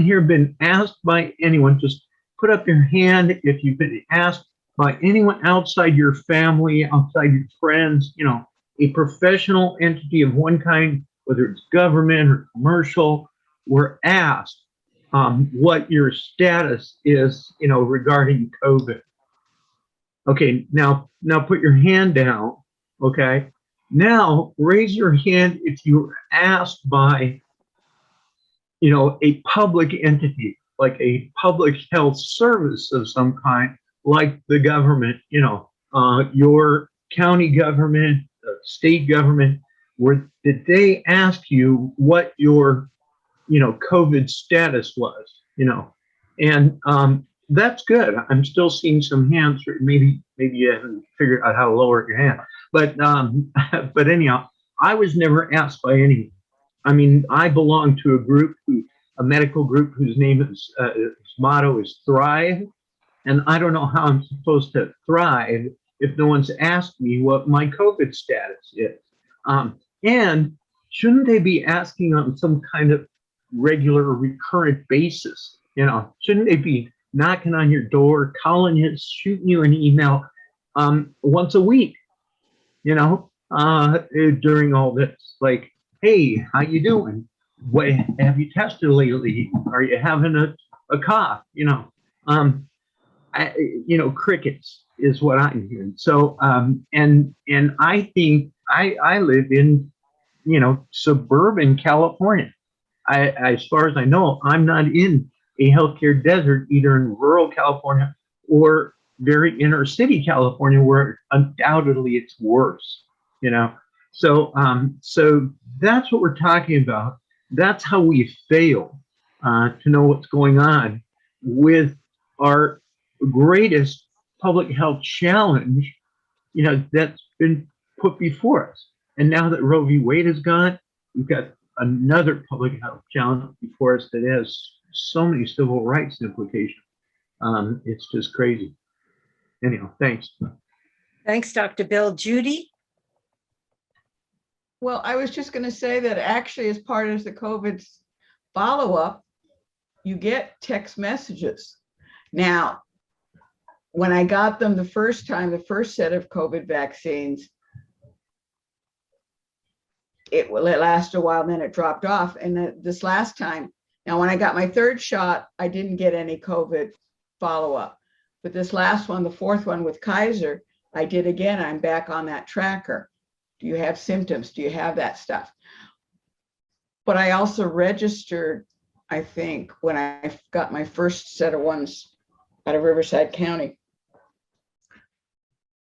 here been asked by anyone? Just put up your hand if you've been asked by anyone outside your family, outside your friends, a professional entity of one kind, whether it's government or commercial, were asked what your status is, regarding COVID. Okay, now put your hand down, okay? Now raise your hand if you were asked by, a public entity, like a public health service of some kind, like the government, your county government, state government, did they ask you what your, COVID status was, and that's good. I'm still seeing some hands. Maybe you haven't figured out how to lower your hand, but but anyhow, I was never asked by anyone. I mean, I belong to a medical group whose name is, its motto is Thrive. And I don't know how I'm supposed to thrive if no one's asked me what my COVID status is. And shouldn't they be asking on some kind of regular or recurrent basis? Shouldn't they be knocking on your door, calling you, shooting you an email once a week, during all this? Like, hey, how you doing? What, have you tested lately? Are you having a cough? Crickets is what I'm hearing. So, and I think I live in, suburban California. As far as I know, I'm not in a healthcare desert, either in rural California or very inner city California, where undoubtedly it's worse, So, so that's what we're talking about. That's how we fail to know what's going on with our greatest public health challenge, that's been put before us. And now that Roe v. Wade is gone, we've got another public health challenge before us that has so many civil rights implications. It's just crazy. Anyhow, thanks. Thanks, Dr. Bill. Judy? Well, I was just going to say that actually, as part of the COVID follow-up, you get text messages. Now, when I got them the first time, the first set of COVID vaccines, it lasted a while, then it dropped off. And this last time, now when I got my third shot, I didn't get any COVID follow-up. But this last one, the fourth one with Kaiser, I did again. I'm back on that tracker. Do you have symptoms? Do you have that stuff? But I also registered, I think, when I got my first set of ones out of Riverside County,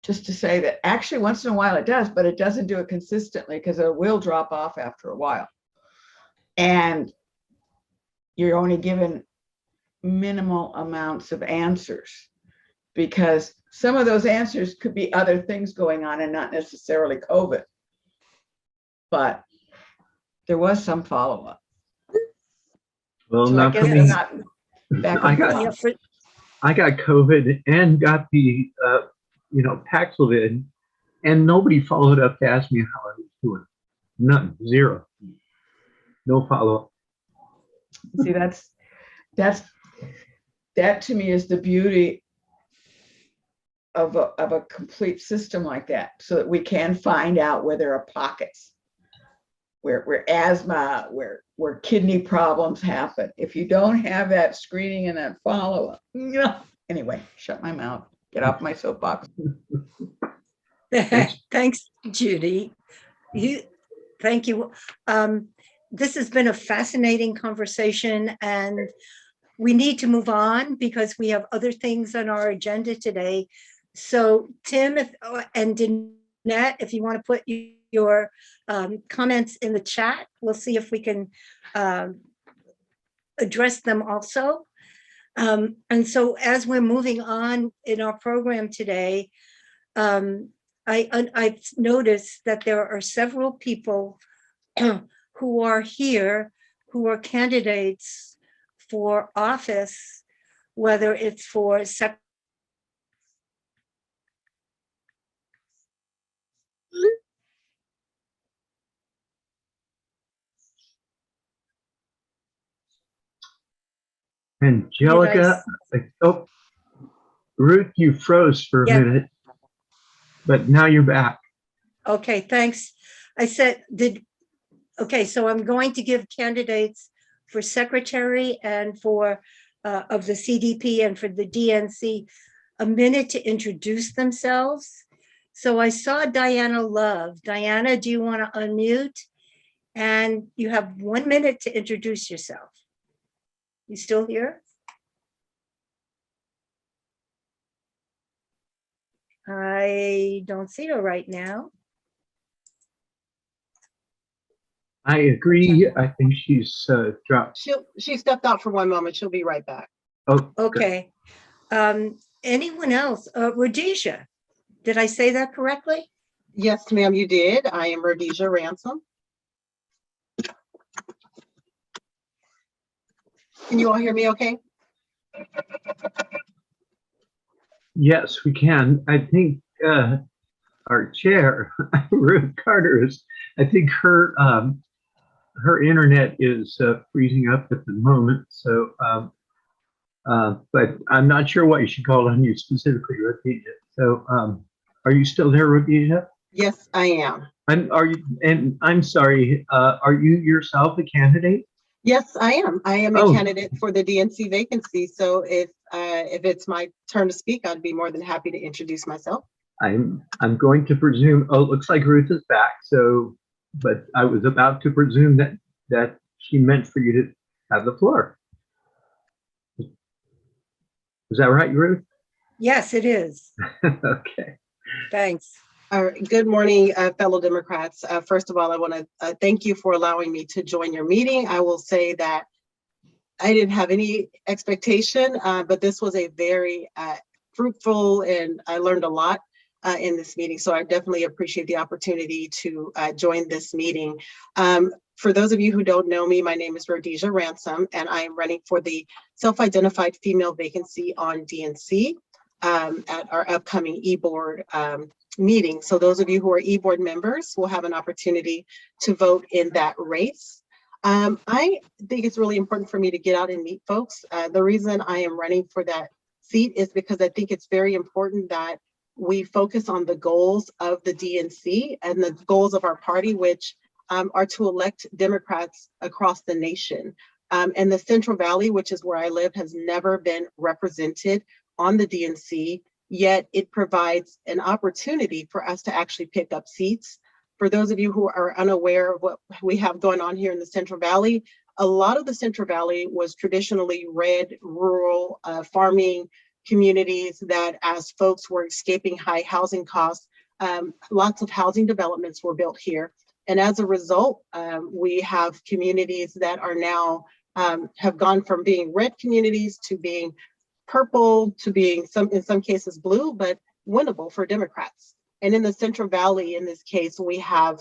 just to say that actually once in a while it does, but it doesn't do it consistently because it will drop off after a while. And you're only given minimal amounts of answers, because some of those answers could be other things going on and not necessarily COVID. But there was some follow-up. Well, So not for me. Back I got COVID and got the Paxlovid, and nobody followed up to ask me how I was doing. None, zero, no follow-up. See, that to me is the beauty of a complete system like that, so that we can find out where there are pockets where asthma, where kidney problems happen. If you don't have that screening and that follow-up, anyway, shut my mouth, get off my soapbox. Thanks, Judy. Thank you. This has been a fascinating conversation, and we need to move on because we have other things on our agenda today. So Tim and Danette, if you want to put your comments in the chat, we'll see if we can address them also. And so as we're moving on in our program today, I've noticed that there are several people who are here who are candidates for office, whether it's for Angelica, oh, Ruth, you froze for a Yeah. minute, but now you're back. Okay, thanks. I said, okay, so I'm going to give candidates for secretary and for, of the CDP and for the DNC a minute to introduce themselves. So I saw Diana Love. Diana, do you want to unmute? And you have 1 minute to introduce yourself. You still here? I don't see her right now. I agree. I think she's dropped. She stepped out for 1 moment. She'll be right back. Oh, good. Okay. Anyone else? Rhodesia, did I say that correctly? Yes, ma'am, you did. I am Rhodesia Ransom. Can you all hear me okay? Yes, we can. I think our chair, Ruth Carter, I think her internet is freezing up at the moment. So, but I'm not sure what you should call on you specifically, Rhodesia. So, are you still there, Rhodesia? Yes, I am. I'm sorry, are you yourself a candidate? Yes, I am. I am a candidate for the DNC vacancy. So if it's my turn to speak, I'd be more than happy to introduce myself. I'm going to presume, oh, it looks like Ruth is back. So, but I was about to presume that she meant for you to have the floor. Is that right, Ruth? Yes, it is. Okay. Thanks. Good morning, fellow Democrats. First of all, I want to thank you for allowing me to join your meeting. I will say that I didn't have any expectation, but this was a very fruitful, and I learned a lot in this meeting. So I definitely appreciate the opportunity to join this meeting. For those of you who don't know me, my name is Rhodesia Ransom, and I am running for the self-identified female vacancy on DNC at our upcoming e-board meeting. So those of you who are e-board members will have an opportunity to vote in that race. I think it's really important for me to get out and meet folks. The reason I am running for that seat is because I think it's very important that we focus on the goals of the DNC and the goals of our party, which are to elect Democrats across the nation. And the Central Valley, which is where I live, has never been represented on the DNC, yet it provides an opportunity for us to actually pick up seats. For those of you who are unaware of what we have going on here in the Central Valley, a lot of the Central Valley was traditionally red, rural, farming communities that, as folks were escaping high housing costs, lots of housing developments were built here. And as a result, we have communities that are now have gone from being red communities to being purple, to being in some cases blue, but winnable for Democrats. And in the Central Valley, in this case, we have,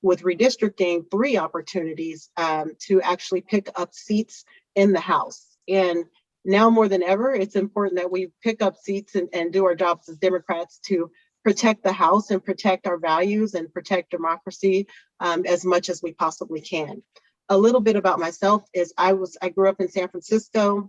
with redistricting, 3 opportunities to actually pick up seats in the House. And now more than ever, it's important that we pick up seats and do our jobs as Democrats to protect the House and protect our values and protect democracy as much as we possibly can. A little bit about myself is I grew up in San Francisco.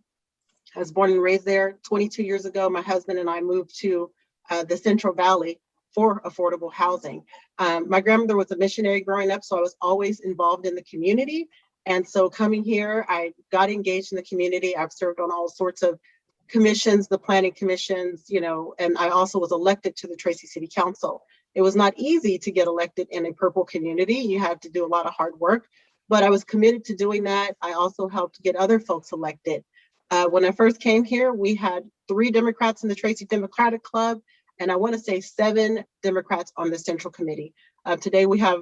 I was born and raised there. 22 years ago, my husband and I moved to the Central Valley for affordable housing. My grandmother was a missionary growing up, so I was always involved in the community. And so coming here, I got engaged in the community. I've served on all sorts of commissions, the planning commissions, and I also was elected to the Tracy City Council. It was not easy to get elected in a purple community. You have to do a lot of hard work, but I was committed to doing that. I also helped get other folks elected. When I first came here, we had 3 Democrats in the Tracy Democratic Club, and I want to say 7 Democrats on the Central Committee. Today we have,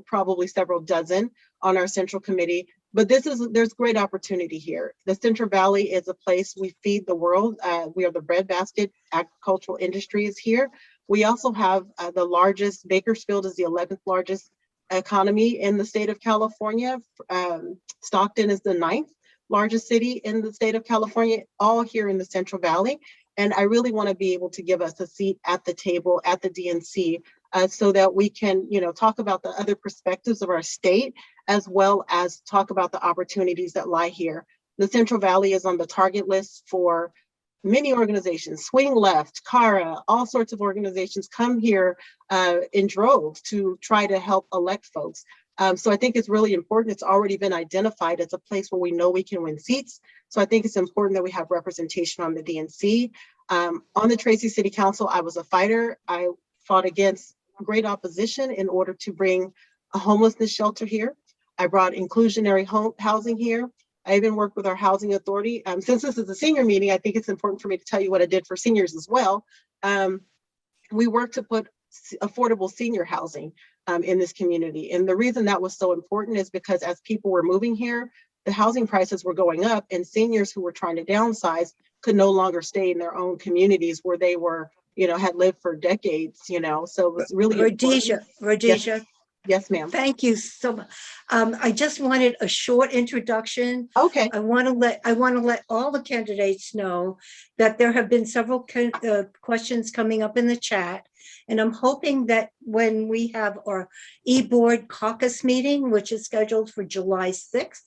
probably several dozen on our Central Committee, but there's great opportunity here. The Central Valley is a place we feed the world. We are the breadbasket. Agricultural industry is here. We also have the largest, Bakersfield is the 11th largest economy in the state of California. Stockton is the 9th largest city in the state of California, all here in the Central Valley. And I really want to be able to give us a seat at the table at the DNC so that we can, talk about the other perspectives of our state, as well as talk about the opportunities that lie here. The Central Valley is on the target list for many organizations, Swing Left, CARA, all sorts of organizations come here in droves to try to help elect folks. So I think it's really important. It's already been identified as a place where we know we can win seats. So I think it's important that we have representation on the DNC. On the Tracy City Council, I was a fighter. I fought against great opposition in order to bring a homelessness shelter here. I brought inclusionary housing here. I even worked with our housing authority. Since this is a senior meeting, I think it's important for me to tell you what I did for seniors as well. We worked to put affordable senior housing in this community. And the reason that was so important is because as people were moving here, the housing prices were going up and seniors who were trying to downsize could no longer stay in their own communities where they were, had lived for decades, so it was really Rhodesia. Yes, ma'am. Thank you so much. I just wanted a short introduction. Okay. I want to let all the candidates know that there have been several questions coming up in the chat. And I'm hoping that when we have our e-board caucus meeting, which is scheduled for July 6th,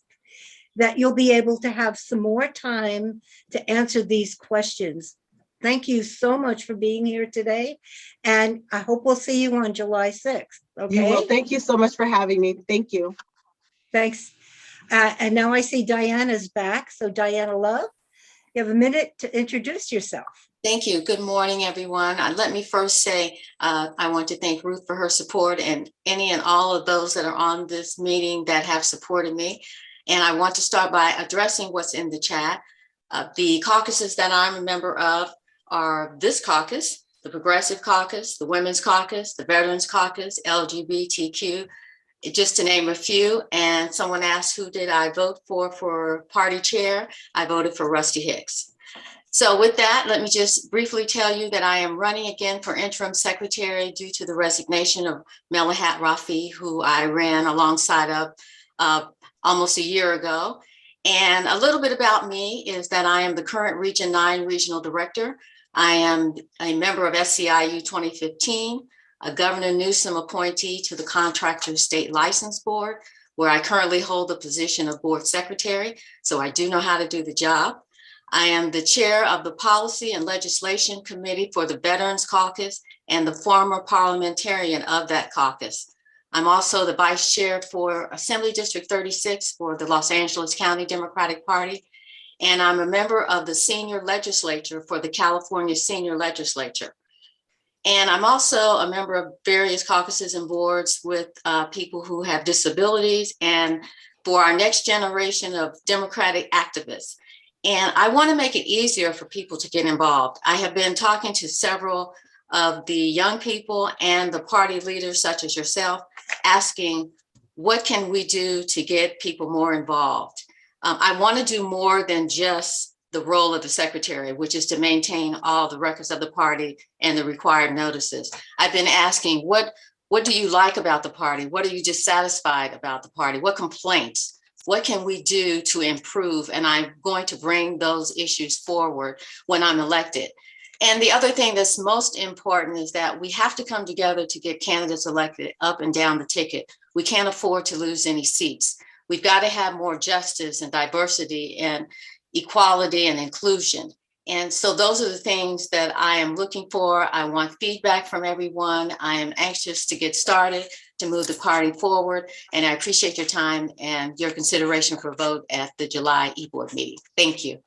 that you'll be able to have some more time to answer these questions. Thank you so much for being here today. And I hope we'll see you on July 6th. Okay. You will. Thank you so much for having me. Thank you. Thanks. And now I see Diana's back. So Diana Love, you have a minute to introduce yourself. Thank you. Good morning, everyone. Let me first say, I want to thank Ruth for her support and any and all of those that are on this meeting that have supported me. And I want to start by addressing what's in the chat. The caucuses that I'm a member of are this caucus, the Progressive Caucus, the Women's Caucus, the Veterans Caucus, LGBTQ, just to name a few. And someone asked, who did I vote for party chair? I voted for Rusty Hicks. So with that, let me just briefly tell you that I am running again for interim secretary due to the resignation of Melahat Rafi, who I ran alongside of almost a year ago. And a little bit about me is that I am the current Region 9 Regional Director. I am a member of SCIU 2015, a Governor Newsom appointee to the Contractor State License Board, where I currently hold the position of Board Secretary, so I do know how to do the job. I am the chair of the Policy and Legislation Committee for the Veterans Caucus and the former parliamentarian of that caucus. I'm also the vice chair for Assembly District 36 for the Los Angeles County Democratic Party. And I'm a member of the senior legislature for the California Senior Legislature. And I'm also a member of various caucuses and boards with people who have disabilities and for our next generation of Democratic activists. And I want to make it easier for people to get involved. I have been talking to several of the young people and the party leaders such as yourself, asking what can we do to get people more involved? I want to do more than just the role of the secretary, which is to maintain all the records of the party and the required notices. I've been asking, what do you like about the party? What are you dissatisfied about the party? What complaints? What can we do to improve? And I'm going to bring those issues forward when I'm elected. And the other thing that's most important is that we have to come together to get candidates elected up and down the ticket. We can't afford to lose any seats. We've got to have more justice and diversity and equality and inclusion. And so those are the things that I am looking for. I want feedback from everyone. I am anxious to get started, to move the party forward. And I appreciate your time and your consideration for vote at the July e-board meeting. Thank you.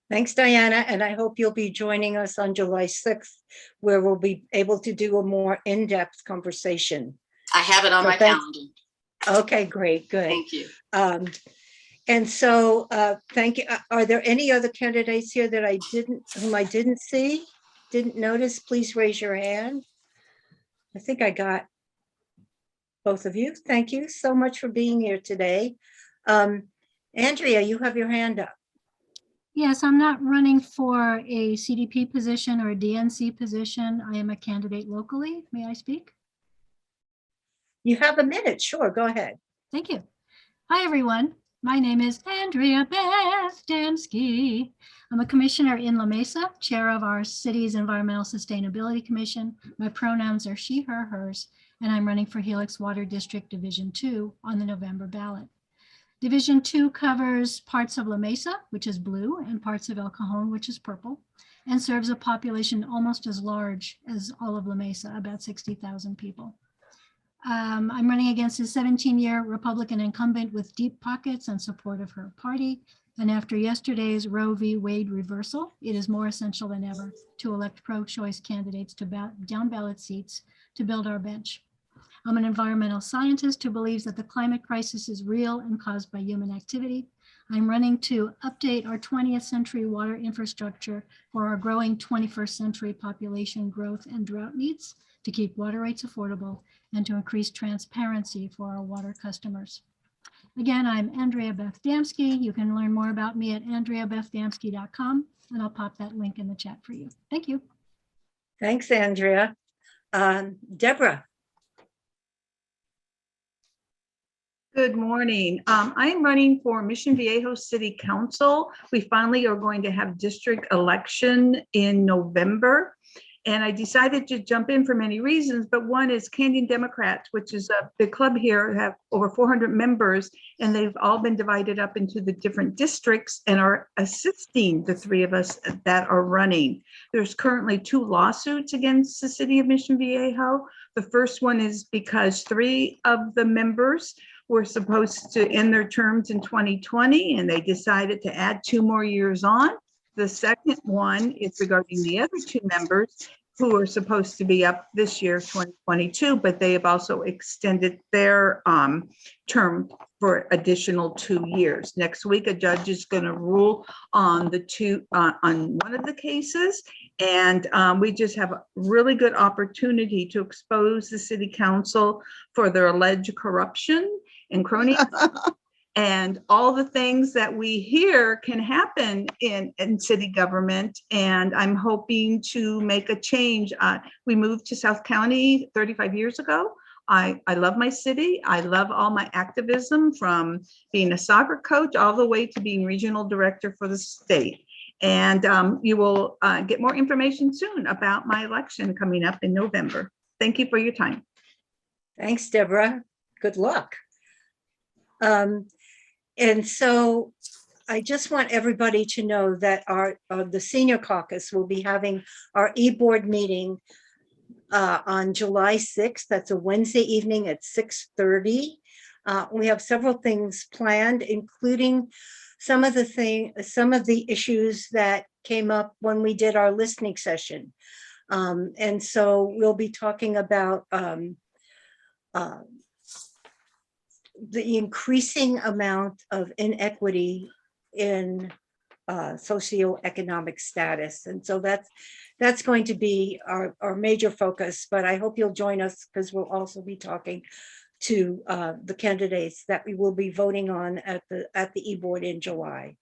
Thanks, Diana. And I hope you'll be joining us on July 6th, where we'll be able to do a more in-depth conversation. I have it on my calendar. Okay, great, good. Thank you. And so thank you. Are there any other candidates here that whom I didn't see, didn't notice? Please raise your hand. I think I got both of you. Thank you so much for being here today. Andrea, you have your hand up. Yes, I'm not running for a CDP position or a DNC position. I am a candidate locally. May I speak? You have a minute. Sure, go ahead. Thank you. Hi, everyone. My name is Andrea Bastamsky. I'm a commissioner in La Mesa, chair of our city's Environmental Sustainability Commission. My pronouns are she, her, hers, and I'm running for Helix Water District Division 2 on the November ballot. Division 2 covers parts of La Mesa, which is blue, and parts of El Cajon, which is purple, and serves a population almost as large as all of La Mesa, about 60,000 people. I'm running against a 17-year Republican incumbent with deep pockets and support of her party. And after yesterday's Roe v. Wade reversal, it is more essential than ever to elect pro-choice candidates to down ballot seats to build our bench. I'm an environmental scientist who believes that the climate crisis is real and caused by human activity. I'm running to update our 20th century water infrastructure for our growing 21st century population growth and drought needs, to keep water rates affordable, and to increase transparency for our water customers. Again, I'm Andrea Bastamsky. You can learn more about me at andreabastamsky.com, and I'll pop that link in the chat for you. Thank you. Thanks, Andrea. Deborah. Good morning. I'm running for Mission Viejo City Council. We finally are going to have district election in November. And I decided to jump in for many reasons, but one is Canyon Democrats, which is a big club here, have over 400 members, and they've all been divided up into the different districts and are assisting the three of us that are running. There's currently 2 lawsuits against the city of Mission Viejo. The first one is because 3 of the members were supposed to end their terms in 2020, and they decided to add 2 more years on. The second one is regarding the other 2 members who are supposed to be up this year, 2022, but they have also extended their term for additional 2 years. Next week, a judge is going to rule on on one of the cases, and we just have a really good opportunity to expose the city council for their alleged corruption and cronyism. And all the things that we hear can happen in city government. And I'm hoping to make a change. We moved to South County 35 years ago. I love my city. I love all my activism, from being a soccer coach all the way to being regional director for the state. And you will get more information soon about my election coming up in November. Thank you for your time. Thanks, Deborah. Good luck. And so I just want everybody to know that the Senior Caucus will be having our e-board meeting on July 6th. That's a Wednesday evening at 6:30. We have several things planned, including some of the issues that came up when we did our listening session. And so we'll be talking about the increasing amount of inequity in socioeconomic status. And so that's going to be our major focus, but I hope you'll join us, because we'll also be talking to the candidates that we will be voting on at the e-board in July.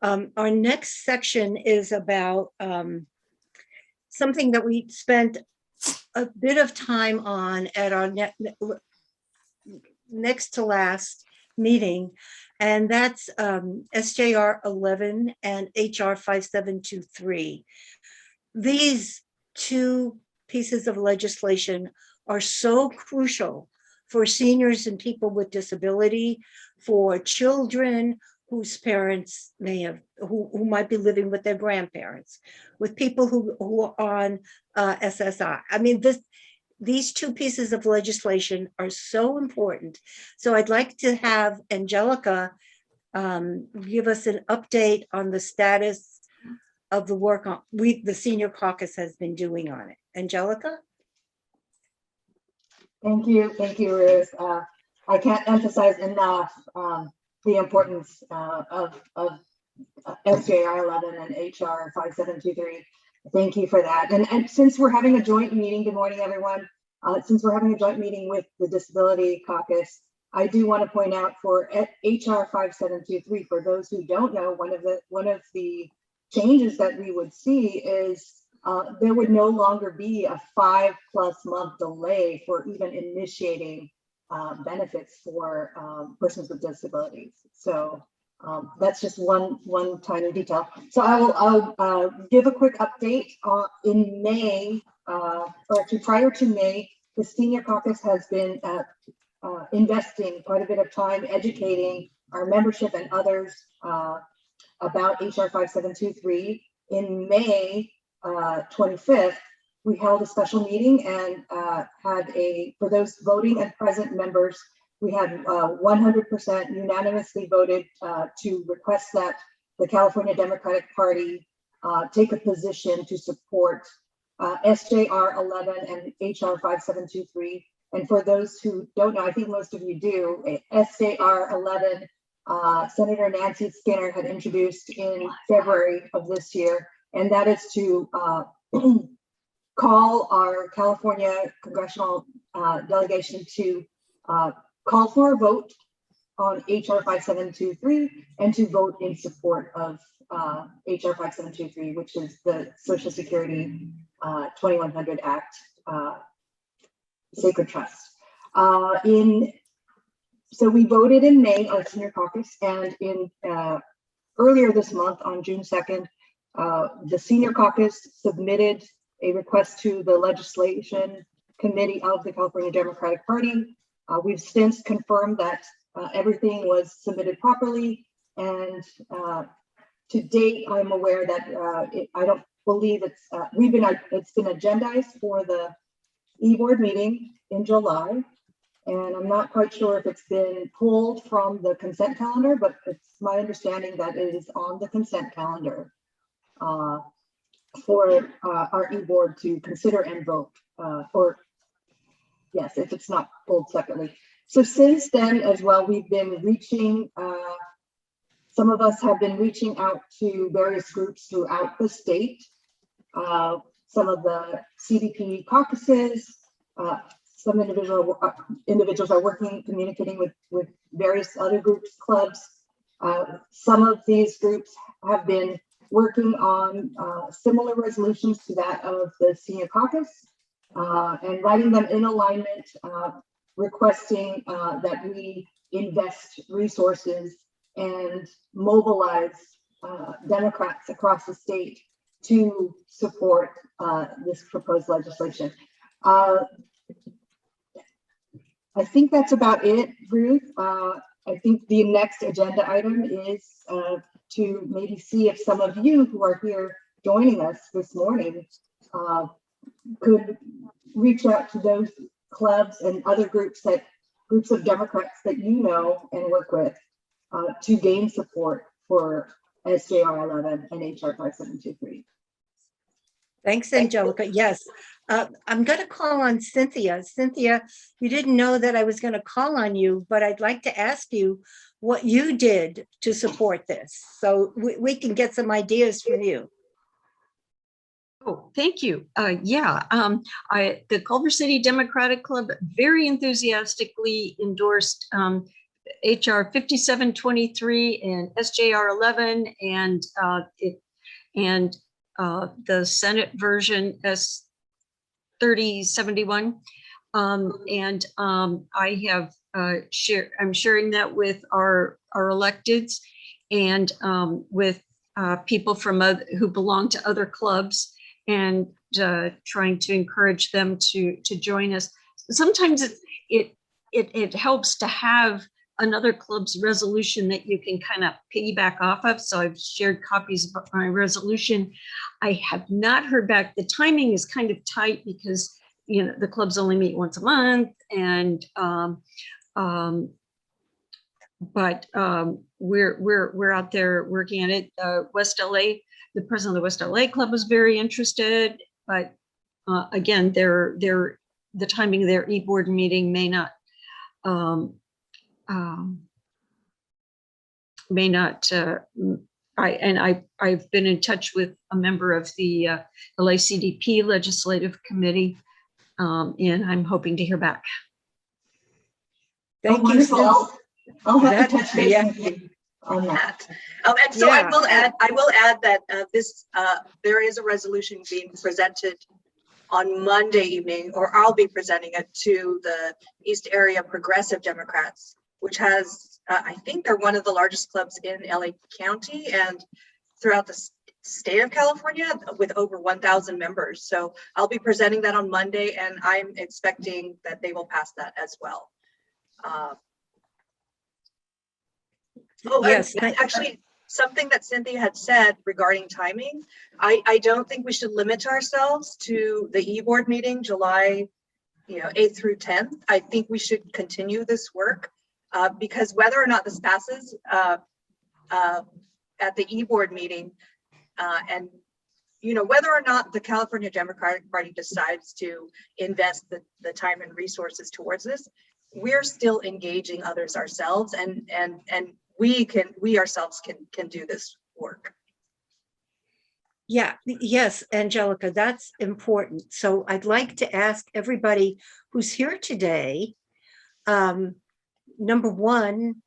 Our next section is about something that we spent a bit of time on at our next to last meeting, and that's SJR 11 and HR 5723. These 2 pieces of legislation are so crucial for seniors and people with disability, for children whose parents who might be living with their grandparents, with people who are on SSI. I mean, these 2 pieces of legislation are so important. So I'd like to have Angelica give us an update on the status of the work the Senior Caucus has been doing on it. Angelica? Thank you, Ruth. I can't emphasize enough the importance of SJR 11 and HR 5723. Thank you for that. And since we're having a joint meeting, good morning, everyone. Since we're having a joint meeting with the Disability Caucus, I do want to point out for HR 5723, for those who don't know, one of the changes that we would see is there would no longer be a 5+ month delay for even initiating benefits for persons with disabilities. So that's just one tiny detail. So I'll give a quick update. In May, or actually prior to May, the Senior Caucus has been investing quite a bit of time educating our membership and others about HR 5723. In May 25th, we held a special meeting and for those voting and present members, we had 100% unanimously voted to request that the California Democratic Party take a position to support SJR 11 and HR 5723. And for those who don't know, I think most of you do, SJR 11, Senator Nancy Skinner had introduced in February of this year, and that is to call our California congressional delegation to call for a vote on HR 5723 and to vote in support of HR 5723, which is the Social Security 2100 Act Sacred Trust. So we voted in May, our Senior Caucus, and in earlier this month on June 2nd, the Senior Caucus submitted a request to the Legislation Committee of the California Democratic Party. We've since confirmed that everything was submitted properly, and to date, I'm aware that I don't believe it's been agendized for the e-board meeting in July, and I'm not quite sure if it's been pulled from the consent calendar, but it's my understanding that it is on the consent calendar for our e-board to consider and vote, or yes, if it's not pulled separately. So since then as well, we've been reaching, some of us have been reaching out to various groups throughout the state. Some of the CDP caucuses, some individuals are communicating with various other groups, clubs. Some of these groups have been working on similar resolutions to that of the Senior Caucus and writing them in alignment, requesting that we invest resources and mobilize Democrats across the state to support this proposed legislation. I think that's about it, Ruth. I think the next agenda item is to maybe see if some of you who are here joining us this morning could reach out to those clubs and other groups of Democrats that you know and work with to gain support for SJR 11 and HR 5723. Thanks, Angelica. Yes, I'm going to call on Cynthia. Cynthia, you didn't know that I was going to call on you, but I'd like to ask you what you did to support this, so we can get some ideas from you. Oh, thank you. The Culver City Democratic Club very enthusiastically endorsed HR 5723 and SJR 11 and the Senate version S 3071. I have I'm sharing that with our electeds and with people from who belong to other clubs, and trying to encourage them to join us. Sometimes it helps to have another club's resolution that you can kind of piggyback off of. So I've shared copies of my resolution. I have not heard back. The timing is kind of tight because the clubs only meet once a month, and we're out there working on it. West LA, the president of the West LA Club was very interested, but again, the timing of their e-board meeting may not I've been in touch with a member of the LACDP Legislative Committee, and I'm hoping to hear back. Thank you. I'll have to touch base on that. And so I will add that there is a resolution being presented on Monday evening, or I'll be presenting it to the East Area Progressive Democrats, which has, I think they're one of the largest clubs in LA County and throughout the state of California with over 1,000 members. So I'll be presenting that on Monday, and I'm expecting that they will pass that as well. Yes, and actually, something that Cynthia had said regarding timing, I don't think we should limit ourselves to the e-board meeting, July 8th through 10th. I think we should continue this work because whether or not this passes at the e-board meeting, and whether or not the California Democratic Party decides to invest the time and resources towards this, we're still engaging others ourselves, and we ourselves can do this work. Yeah, yes, Angelica, that's important. So I'd like to ask everybody who's here today, number one,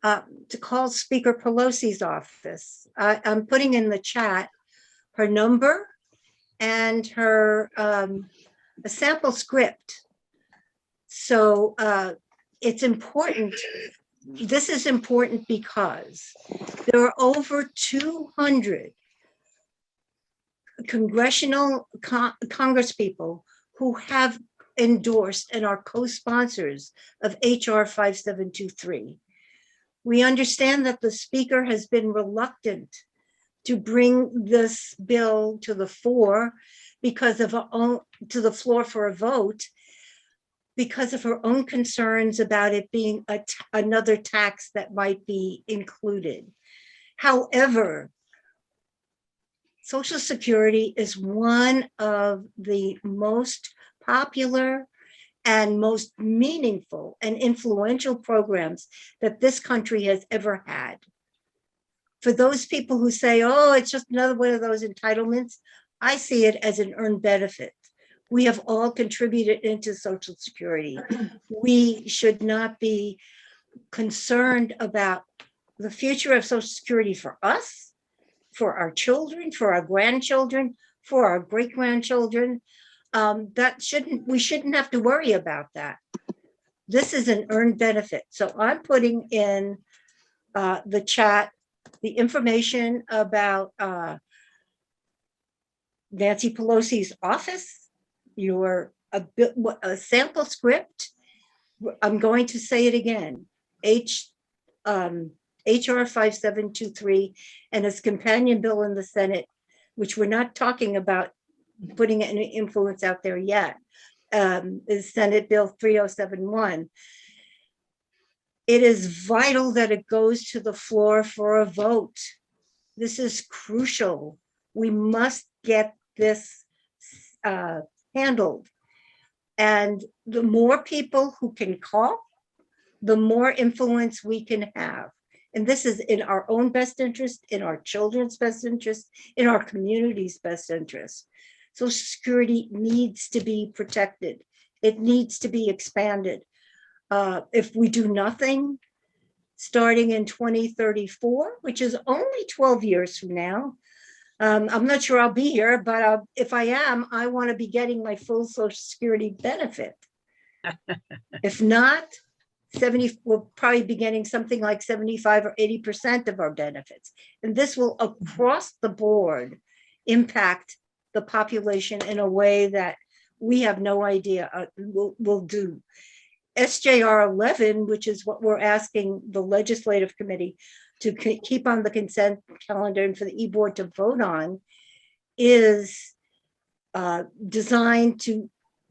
to call Speaker Pelosi's office. I'm putting in the chat her number and her a sample script. So it's important. This is important because there are over 200 congressional congresspeople who have endorsed and are co-sponsors of HR 5723. We understand that the speaker has been reluctant to bring this bill to the floor because of to the floor for a vote, because of her own concerns about it being another tax that might be included. However, Social Security is one of the most popular and most meaningful and influential programs that this country has ever had. For those people who say, oh, it's just another one of those entitlements, I see it as an earned benefit. We have all contributed into Social Security. We should not be concerned about the future of Social Security for us, for our children, for our grandchildren, for our great-grandchildren. We shouldn't have to worry about that. This is an earned benefit. So I'm putting in the chat the information about Nancy Pelosi's office, a sample script. I'm going to say it again, HR 5723 and its companion bill in the Senate, which we're not talking about putting any influence out there yet, is Senate Bill 3071. It is vital that it goes to the floor for a vote. This is crucial. We must get this handled. And the more people who can call, the more influence we can have. And this is in our own best interest, in our children's best interest, in our community's best interest. Social Security needs to be protected. It needs to be expanded. If we do nothing, starting in 2034, which is only 12 years from now, I'm not sure I'll be here, but if I am, I want to be getting my full Social Security benefit. If not, we'll probably be getting something like 75 or 80% of our benefits. And this will across the board impact the population in a way that we have no idea will do. SJR 11, which is what we're asking the legislative committee to keep on the consent calendar and for the e-board to vote on, is designed to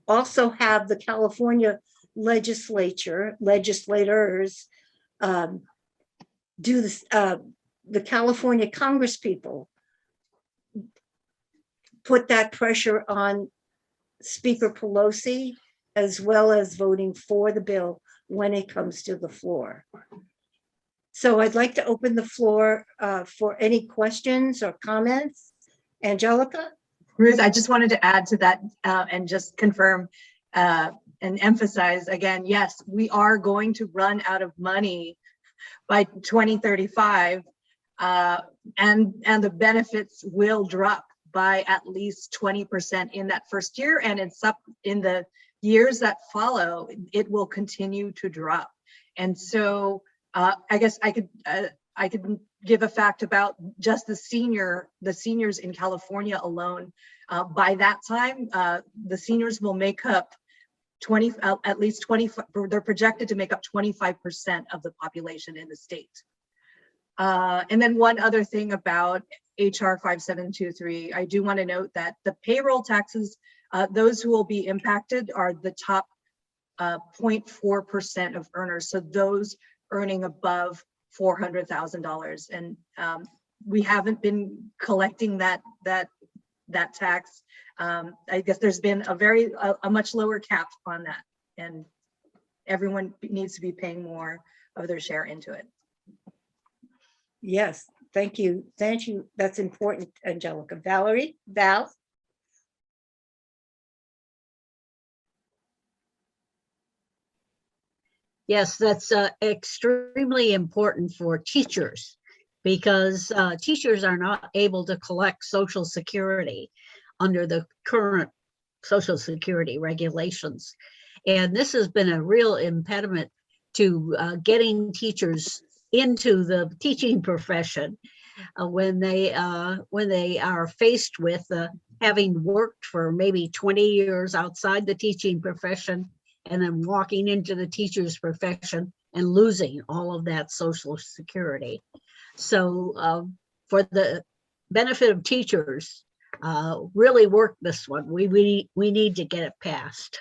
also have the California legislators do this, the California Congress people put that pressure on Speaker Pelosi, as well as voting for the bill when it comes to the floor. So I'd like to open the floor for any questions or comments. Angelica? Ruth, I just wanted to add to that and just confirm and emphasize again, yes, we are going to run out of money by 2035 and the benefits will drop. by at least 20% in that first year, and in the years that follow, it will continue to drop. And so I guess I could give a fact about just the seniors in California alone. By that time, the seniors will make up at least 20, they're projected to make up 25% of the population in the state. And then one other thing about HR 5723, I do want to note that the payroll taxes, those who will be impacted are the top 0.4% of earners. So those earning above $400,000. And we haven't been collecting that tax. I guess there's been a much lower cap on that, and everyone needs to be paying more of their share into it. Yes, thank you. Thank you. That's important, Angelica. Valerie, Val? Yes, that's extremely important for teachers because teachers are not able to collect Social Security under the current Social Security regulations. And this has been a real impediment to getting teachers into the teaching profession when they are faced with having worked for maybe 20 years outside the teaching profession and then walking into the teacher's profession and losing all of that Social Security. So for the benefit of teachers, really work this one. We need to get it passed.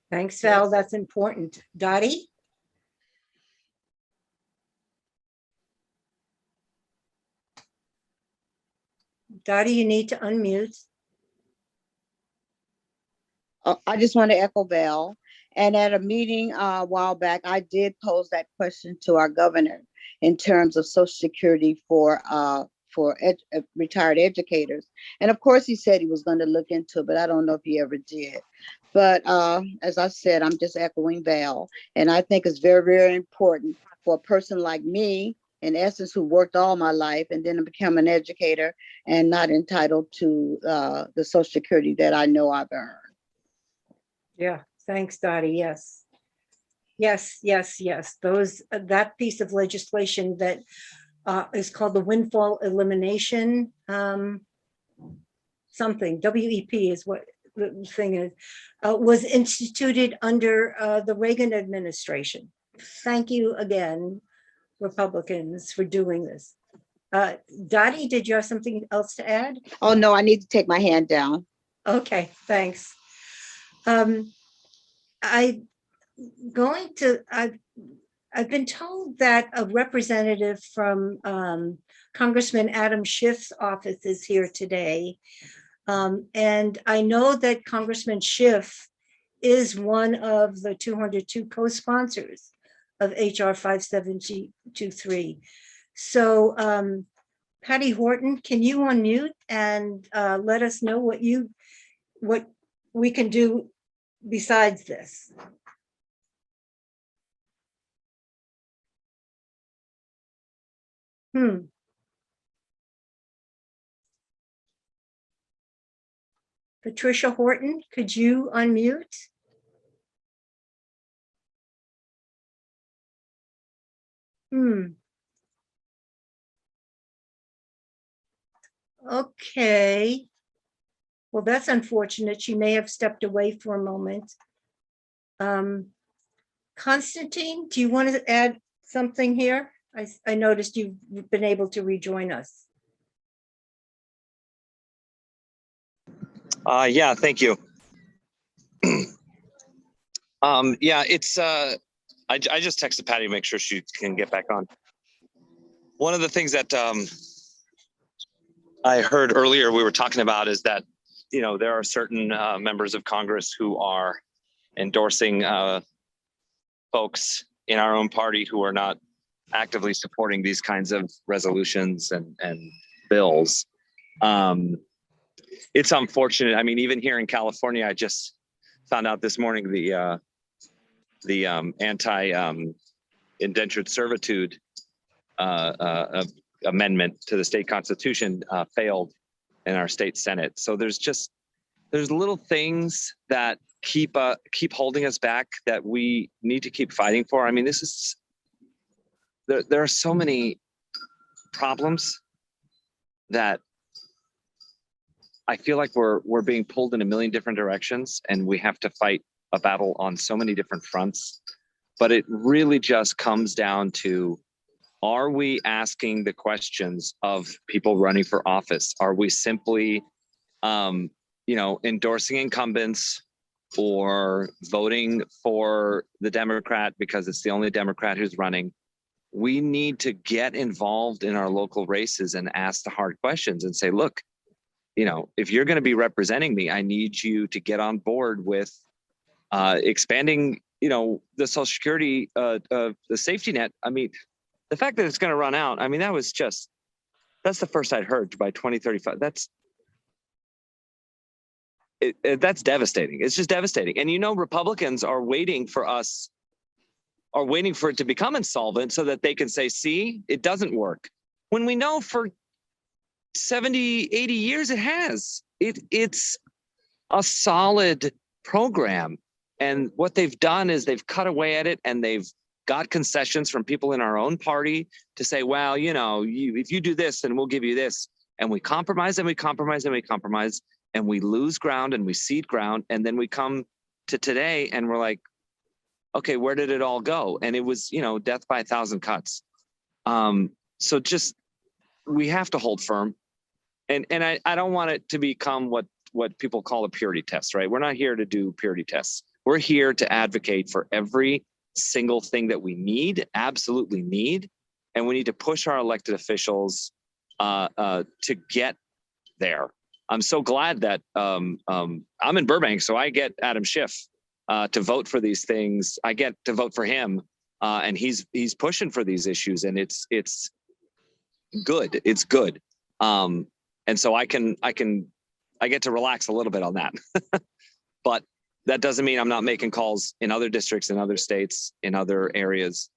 Thanks, Val. That's important. Dottie? Dottie, you need to unmute. I just want to echo Val. And at a meeting a while back, I did pose that question to our governor in terms of Social Security for retired educators. And of course, he said he was going to look into it, but I don't know if he ever did. But as I said, I'm just echoing Val. And I think it's very, very important for a person like me, in essence, who worked all my life and then become an educator and not entitled to the Social Security that I know I've earned. Yeah, thanks, Dottie. Yes. Yes, yes, yes. That piece of legislation that is called the Windfall Elimination something, WEP is what the thing is, was instituted under the Reagan administration. Thank you again, Republicans, for doing this. Dottie, did you have something else to add? Oh, no, I need to take my hand down. Okay, thanks. I've been told that a representative from Congressman Adam Schiff's office is here today. And I know that Congressman Schiff is one of the 202 co-sponsors of HR 5723. So Patty Horton, can you unmute and let us know what we can do besides this? Patricia Horton, could you unmute? Okay. Well, that's unfortunate. She may have stepped away for a moment. Constantine, do you want to add something here? I noticed you've been able to rejoin us. Yeah, thank you. Yeah, it's I just texted Patty to make sure she can get back on. One of the things that I heard earlier we were talking about is that, you know, there are certain members of Congress who are endorsing folks in our own party who are not actively supporting these kinds of resolutions and bills. It's unfortunate. I mean, even here in California, I just found out this morning the anti-indentured servitude amendment to the state constitution failed our state Senate. So there's little things that keep holding us back that we need to keep fighting for. I mean, there are so many problems that I feel like we're being pulled in a million different directions, and we have to fight a battle on so many different fronts. But it really just comes down to, are we asking the questions of people running for office? Are we simply, endorsing incumbents or voting for the Democrat because it's the only Democrat who's running? We need to get involved in our local races and ask the hard questions and say, look, if you're going to be representing me, I need you to get on board with expanding, the Social Security, the safety net. I mean, the fact that it's going to run out, I mean, that's the first I'd heard by 2035. That's devastating. It's just devastating. And Republicans are waiting for it to become insolvent so that they can say, see, it doesn't work. When we know for 70, 80 years it has. It's a solid program. And what they've done is they've cut away at it, and they've got concessions from people in our own party to say, well, if you do this, then we'll give you this. And we compromise and we compromise and we compromise, and we lose ground and we cede ground. And then we come to today and we're like, okay, where did it all go? And it was, death by 1,000 cuts. So just, we have to hold firm. And I don't want it to become what people call a purity test, right? We're not here to do purity tests. We're here to advocate for every single thing that we absolutely need. And we need to push our elected officials to get there. I'm so glad that I'm in Burbank, so I get Adam Schiff to vote for these things. I get to vote for him, and he's pushing for these issues, and it's good. It's good. And so I get to relax a little bit on that. But that doesn't mean I'm not making calls in other districts, in other states, in other areas,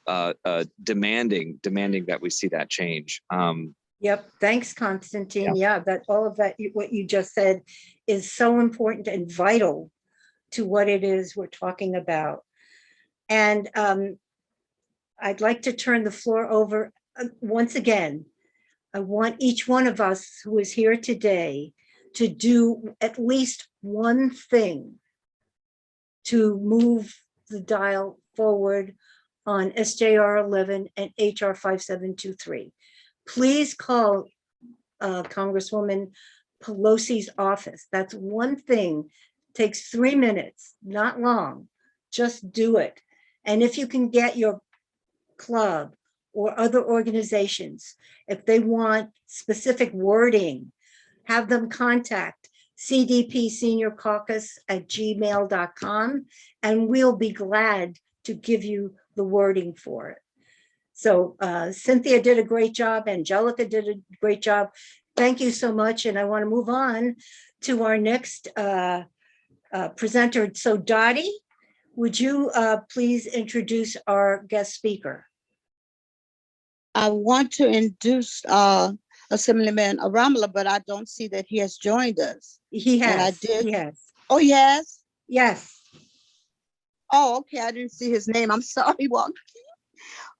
demanding that we see that change. Yep. Thanks, Constantine. Yeah, that all of that, what you just said is so important and vital to what it is we're talking about. And I'd like to turn the floor over once again. I want each one of us who is here today to do at least one thing to move the dial forward on SJR 11 and HR 5723. Please call Congresswoman Pelosi's office. That's one thing. Takes 3 minutes, not long. Just do it. And if you can get your club or other organizations, if they want specific wording, have them contact CDP Senior Caucus at gmail.com, and we'll be glad to give you the wording for it. So Cynthia did a great job. Angelica did a great job. Thank you so much. And I want to move on to our next presenter. So Dottie, would you please introduce our guest speaker? I want to introduce Assemblyman Arambula, but I don't see that he has joined us. He has. And I did. He has. Oh, he has? Yes. Oh, okay. I didn't see his name. I'm sorry, Joaquin.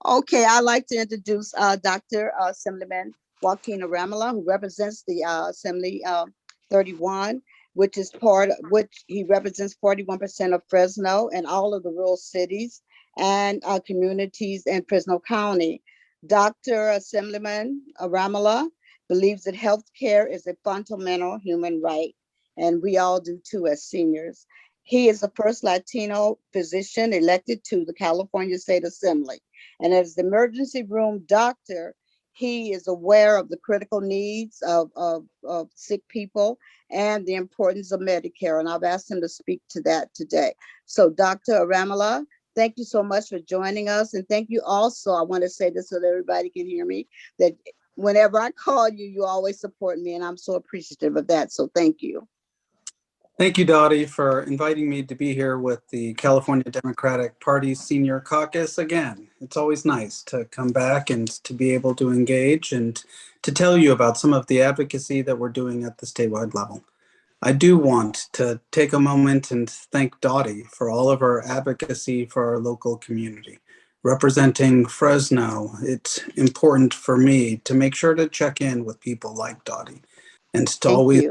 Okay, I'd like to introduce Dr. Assemblyman JOAQUIN ARAMBULA, who represents the Assembly 31, which he represents 41% of Fresno and all of the rural cities and communities in Fresno County. Dr. Assemblyman Arambula believes that healthcare is a fundamental human right, and we all do too as seniors. He is the first Latino physician elected to the California State Assembly. And as the emergency room doctor, he is aware of the critical needs of sick people and the importance of Medicare. And I've asked him to speak to that today. So Dr. Arambula, thank you so much for joining us. And thank you also, I want to say this so that everybody can hear me, that whenever I call you, you always support me. And I'm so appreciative of that. So thank you. Thank you, Dottie, for inviting me to be here with the California Democratic Party's Senior Caucus again. It's always nice to come back and to be able to engage and to tell you about some of the advocacy that we're doing at the statewide level. I do want to take a moment and thank Dottie for all of her advocacy for our local community. Representing Fresno, it's important for me to make sure to check in with people like Dottie and to always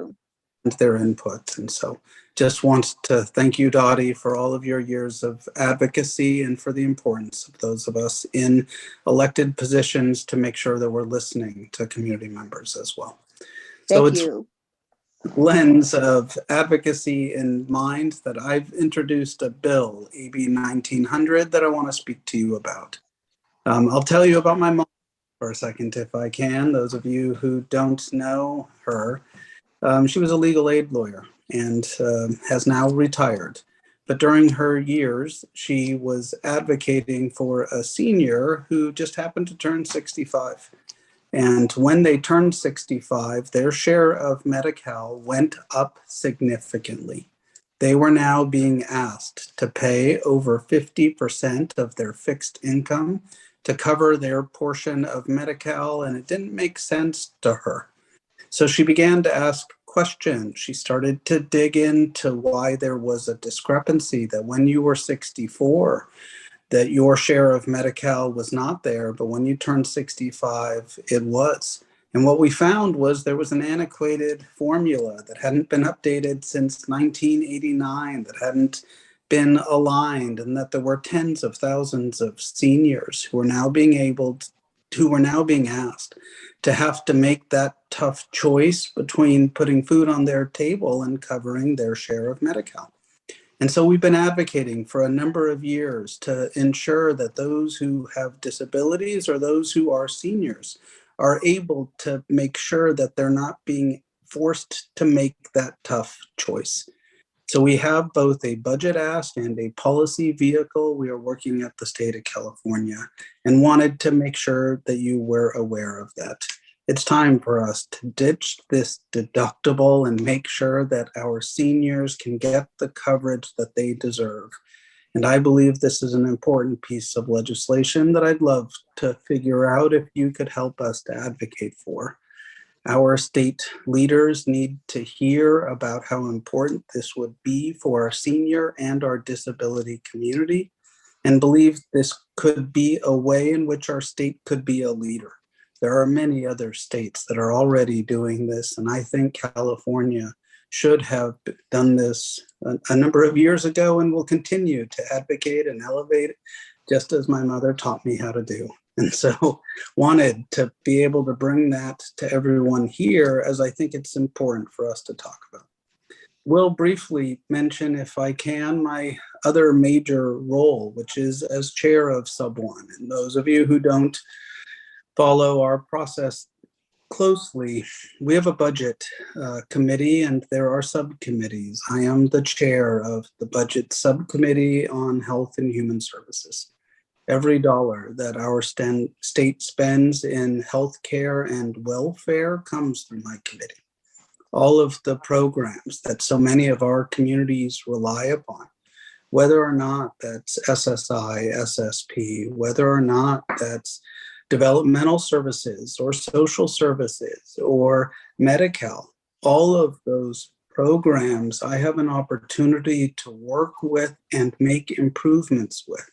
their input. And so just want to thank you, Dottie, for all of your years of advocacy and for the importance of those of us in elected positions to make sure that we're listening to community members as well. So it's lens of advocacy in mind that I've introduced a bill, AB 1900, that I want to speak to you about. I'll tell you about my mom for a second, if I can. Those of you who don't know her, she was a legal aid lawyer and has now retired. But during her years, she was advocating for a senior who just happened to turn 65. And when they turned 65, their share of Medi-Cal went up significantly. They were now being asked to pay over 50% of their fixed income to cover their portion of Medi-Cal, and it didn't make sense to her. So she began to ask questions. She started to dig into why there was a discrepancy, that when you were 64, that your share of Medi-Cal was not there, but when you turned 65, it was. And what we found was there was an antiquated formula that hadn't been updated since 1989, that hadn't been aligned, and that there were tens of thousands of seniors who were now being asked to have to make that tough choice between putting food on their table and covering their share of Medi-Cal. And so we've been advocating for a number of years to ensure that those who have disabilities or those who are seniors are able to make sure that they're not being forced to make that tough choice. So we have both a budget ask and a policy vehicle. We are working at the state of California and wanted to make sure that you were aware of that. It's time for us to ditch this deductible and make sure that our seniors can get the coverage that they deserve. And I believe this is an important piece of legislation that I'd love to figure out if you could help us to advocate for. Our state leaders need to hear about how important this would be for our senior and our disability community, and believe this could be a way in which our state could be a leader. There are many other states that are already doing this, and I think California should have done this a number of years ago and will continue to advocate and elevate, just as my mother taught me how to do. And so wanted to be able to bring that to everyone here, as I think it's important for us to talk about. Will briefly mention, if I can, my other major role, which is as chair of Sub 1. And those of you who don't follow our process closely, we have a budget committee and there are subcommittees. I am the chair of the budget subcommittee on health and human services. Every dollar that our state spends in healthcare and welfare comes through my committee. All of the programs that so many of our communities rely upon, whether or not that's SSI, SSP, whether or not that's developmental services or social services or Medi-Cal, all of those programs I have an opportunity to work with and make improvements with.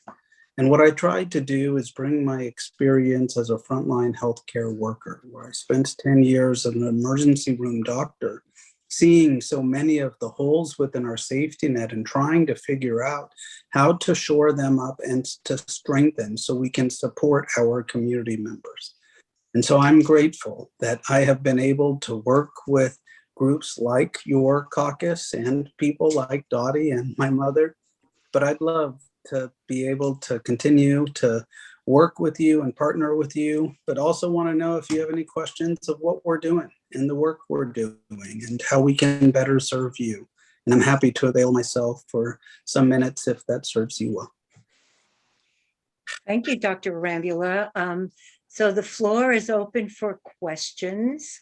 And what I tried to do is bring my experience as a frontline healthcare worker, where I spent 10 years as an emergency room doctor, seeing so many of the holes within our safety net and trying to figure out how to shore them up and to strengthen so we can support our community members. And so I'm grateful that I have been able to work with groups like your caucus and people like Dottie and my mother, but I'd love to be able to continue to work with you and partner with you, but also want to know if you have any questions of what we're doing and the work we're doing and how we can better serve you. And I'm happy to avail myself for some minutes if that serves you well. Thank you, Dr. Arambula. So the floor is open for questions.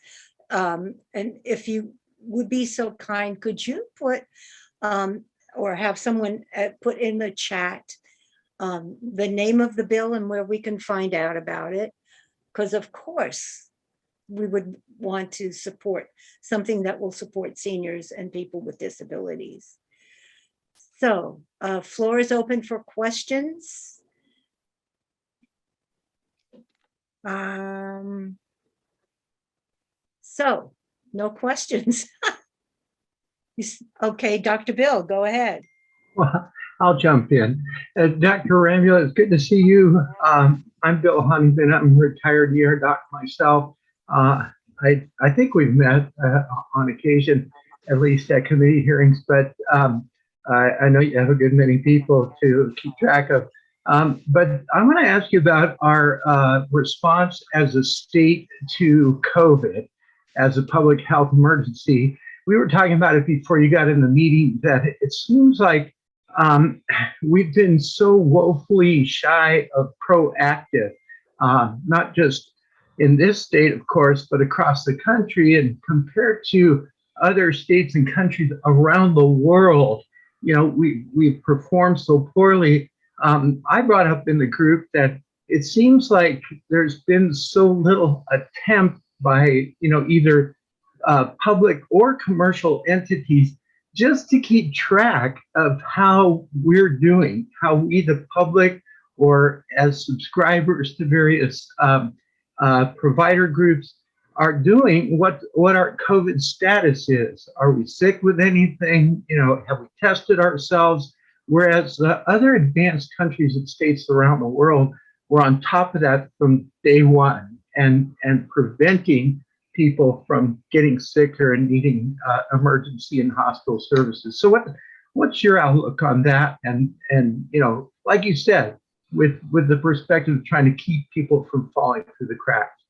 And if you would be so kind, could you put, or have someone put in the chat, the name of the bill and where we can find out about it? Because of course, we would want to support something that will support seniors and people with disabilities. So, floor is open for questions. So, no questions. Okay, Dr. Bill, go ahead. Well, I'll jump in. Dr. Arambula, it's good to see you. I'm Bill Huntington. I'm a retired ER doc myself. I think we've met on occasion, at least at committee hearings, but I know you have a good many people to keep track of. But I'm going to ask you about our response as a state to COVID as a public health emergency. We were talking about it before you got in the meeting, that it seems like we've been so woefully shy of proactive, not just in this state, of course, but across the country, and compared to other states and countries around the world. You know, we've performed so poorly. I brought up in the group that it seems like there's been so little attempt by, you know, either public or commercial entities just to keep track of how we're doing, how we, the public, or as subscribers to various provider groups, are doing, what our COVID status is. Are we sick with anything? You know, have we tested ourselves? Whereas other advanced countries and states around the world were on top of that from day one, and preventing people from getting sicker and needing emergency and hospital services. So what's your outlook on that? And you know, like you said, with the perspective of trying to keep people from falling through the cracks.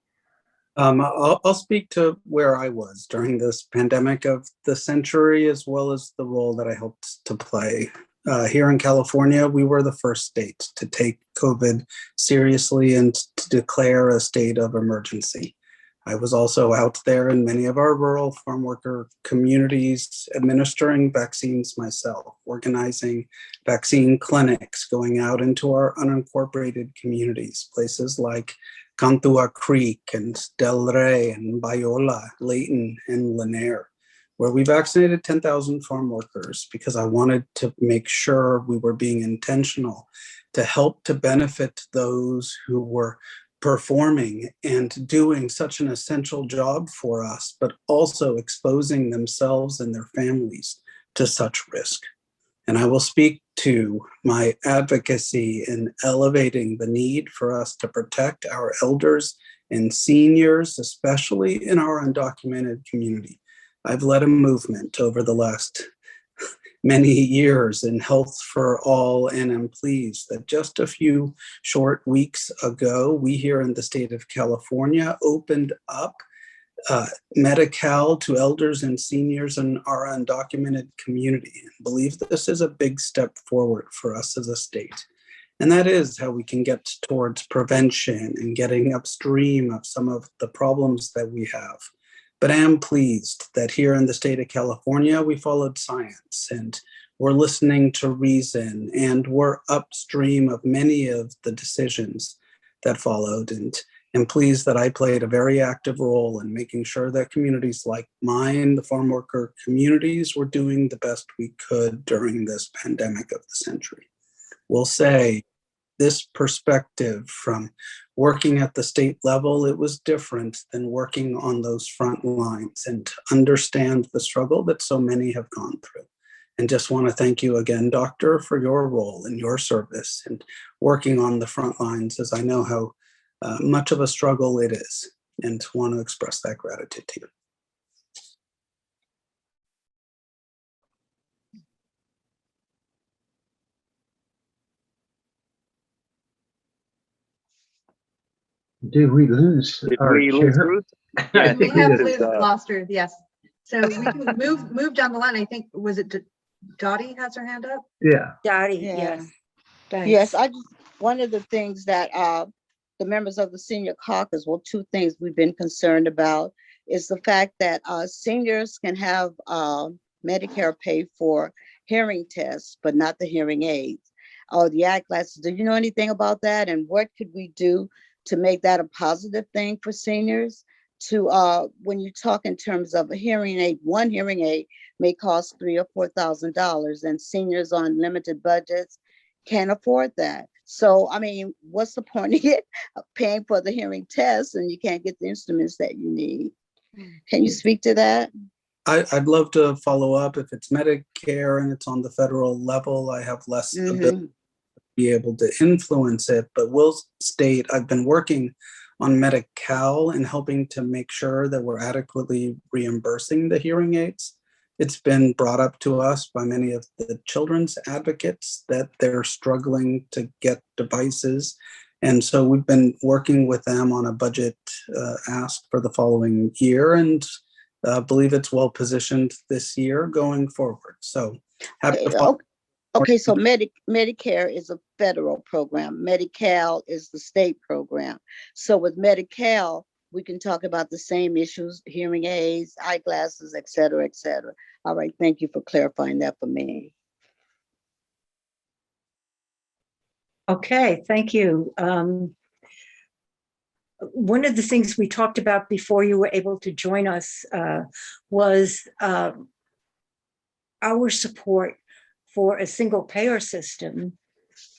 I'll speak to where I was during this pandemic of the century, as well as the role that I helped to play. Here in California, we were the first state to take COVID seriously and to declare a state of emergency. I was also out there in many of our rural farm worker communities administering vaccines myself, organizing vaccine clinics, going out into our unincorporated communities, places like Cantua Creek and Del Rey and Bayola, Layton and Lanier, where we vaccinated 10,000 farm workers because I wanted to make sure we were being intentional to help to benefit those who were performing and doing such an essential job for us, but also exposing themselves and their families to such risk. And I will speak to my advocacy in elevating the need for us to protect our elders and seniors, especially in our undocumented community. I've led a movement over the last many years in Health for All, and I'm pleased that just a few short weeks ago, we here in the state of California opened up Medi-Cal to elders and seniors in our undocumented community. I believe that this is a big step forward for us as a state. And that is how we can get towards prevention and getting upstream of some of the problems that we have. But I am pleased that here in the state of California, we followed science and we're listening to reason, and we're upstream of many of the decisions that followed. And I'm pleased that I played a very active role in making sure that communities like mine, the farm worker communities, were doing the best we could during this pandemic of the century. We'll say this perspective from working at the state level, it was different than working on those front lines and to understand the struggle that so many have gone through. And just want to thank you again, Doctor, for your role and your service and working on the front lines, as I know how much of a struggle it is, and want to express that gratitude to you. Did we lose our chair? Yeah, we have lost her, yes. So we can move down the line. I think, was it Dottie has her hand up? Yeah. Dottie, Yeah. yes. Thanks. Yes, one of the things that the members of the senior caucus, well, two things we've been concerned about is the fact that seniors can have Medicare pay for hearing tests, but not the hearing aids or the eyeglasses. Do you know anything about that? And what could we do to make that a positive thing for seniors? To when you talk in terms of a hearing aid, one hearing aid may cost $3,000 or $4,000, and seniors on limited budgets can't afford that. So, I mean, what's the point of paying for the hearing test and you can't get the instruments that you need? Can you speak to that? I'd love to follow up. If it's Medicare and it's on the federal level, I have less ability to be able to influence it. But will state, I've been working on Medi-Cal and helping to make sure that we're adequately reimbursing the hearing aids. It's been brought up to us by many of the children's advocates that they're struggling to get devices. And so we've been working with them on a budget ask for the following year, and believe it's well positioned this year going forward. So happy to follow. Okay, so Medicare is a federal program. Medi-Cal is the state program. So with Medi-Cal, we can talk about the same issues, hearing aids, eyeglasses, et cetera, et cetera. All right, thank you for clarifying that for me. Okay, thank you. One of the things we talked about before you were able to join us was our support for a single payer system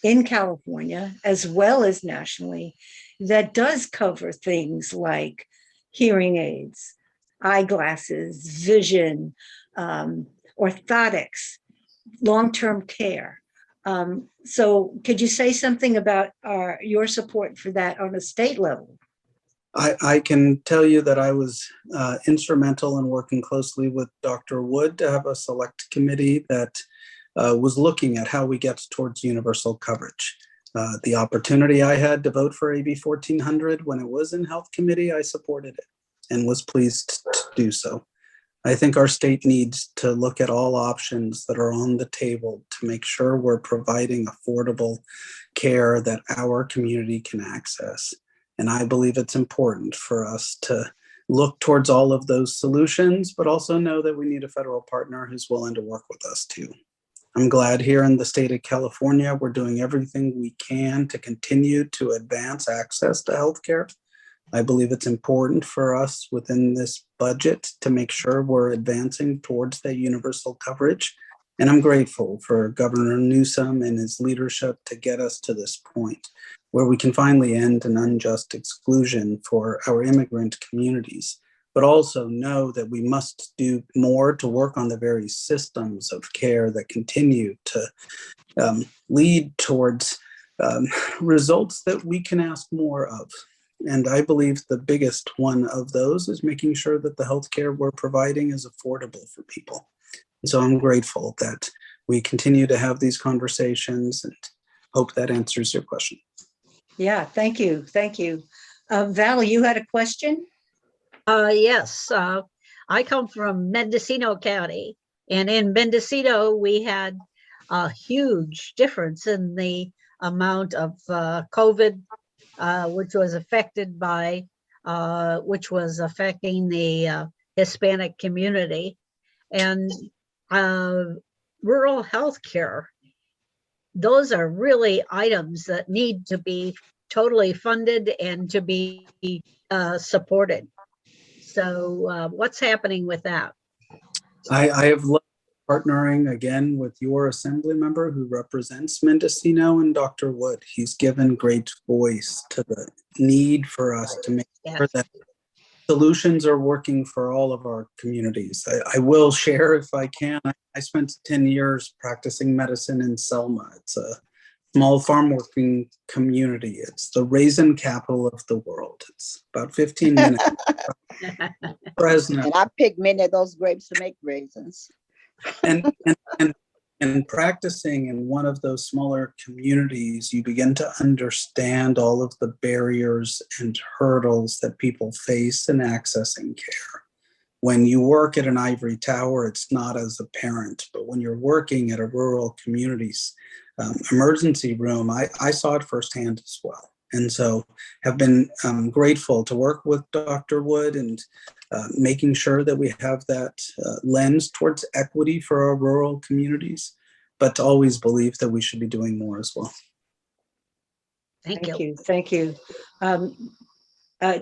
in California, as well as nationally, that does cover things like hearing aids, eyeglasses, vision, orthotics, long-term care. So could you say something about your support for that on a state level? I can tell you that I was instrumental in working closely with Dr. Wood to have a select committee that was looking at how we get towards universal coverage. The opportunity I had to vote for AB 1400 when it was in Health Committee, I supported it and was pleased to do so. I think our state needs to look at all options that are on the table to make sure we're providing affordable care that our community can access. And I believe it's important for us to look towards all of those solutions, but also know that we need a federal partner who's willing to work with us too. I'm glad here in the state of California, we're doing everything we can to continue to advance access to healthcare. I believe it's important for us within this budget to make sure we're advancing towards that universal coverage. And I'm grateful for Governor Newsom and his leadership to get us to this point where we can finally end an unjust exclusion for our immigrant communities, but also know that we must do more to work on the very systems of care that continue to lead towards results that we can ask more of. And I believe the biggest one of those is making sure that the healthcare we're providing is affordable for people. And so I'm grateful that we continue to have these conversations and hope that answers your question. Yeah, thank you. Thank you. Val, you had a question? Yes, I come from Mendocino County, and in Mendocino, we had a huge difference in the amount of COVID, which was affected by, which was affecting the Hispanic community, and rural health care. Those are really items that need to be totally funded and to be supported. So what's happening with that? I have loved partnering again with your assembly member who represents Mendocino and Dr. Wood. He's given great voice to the need for us to make sure that solutions are working for all of our communities. I will share, if I can, I spent 10 years practicing medicine in Selma. It's a small farm working community. It's the raisin capital of the world. It's about 15 minutes. Fresno. And I picked many of those grapes to make raisins. And practicing in one of those smaller communities, you begin to understand all of the barriers and hurdles that people face in accessing care. When you work at an ivory tower, it's not as apparent, but when you're working at a rural community's emergency room, I saw it firsthand as well. And so have been grateful to work with Dr. Wood and making sure that we have that lens towards equity for our rural communities, but to always believe that we should be doing more as well. Thank you. Thank you.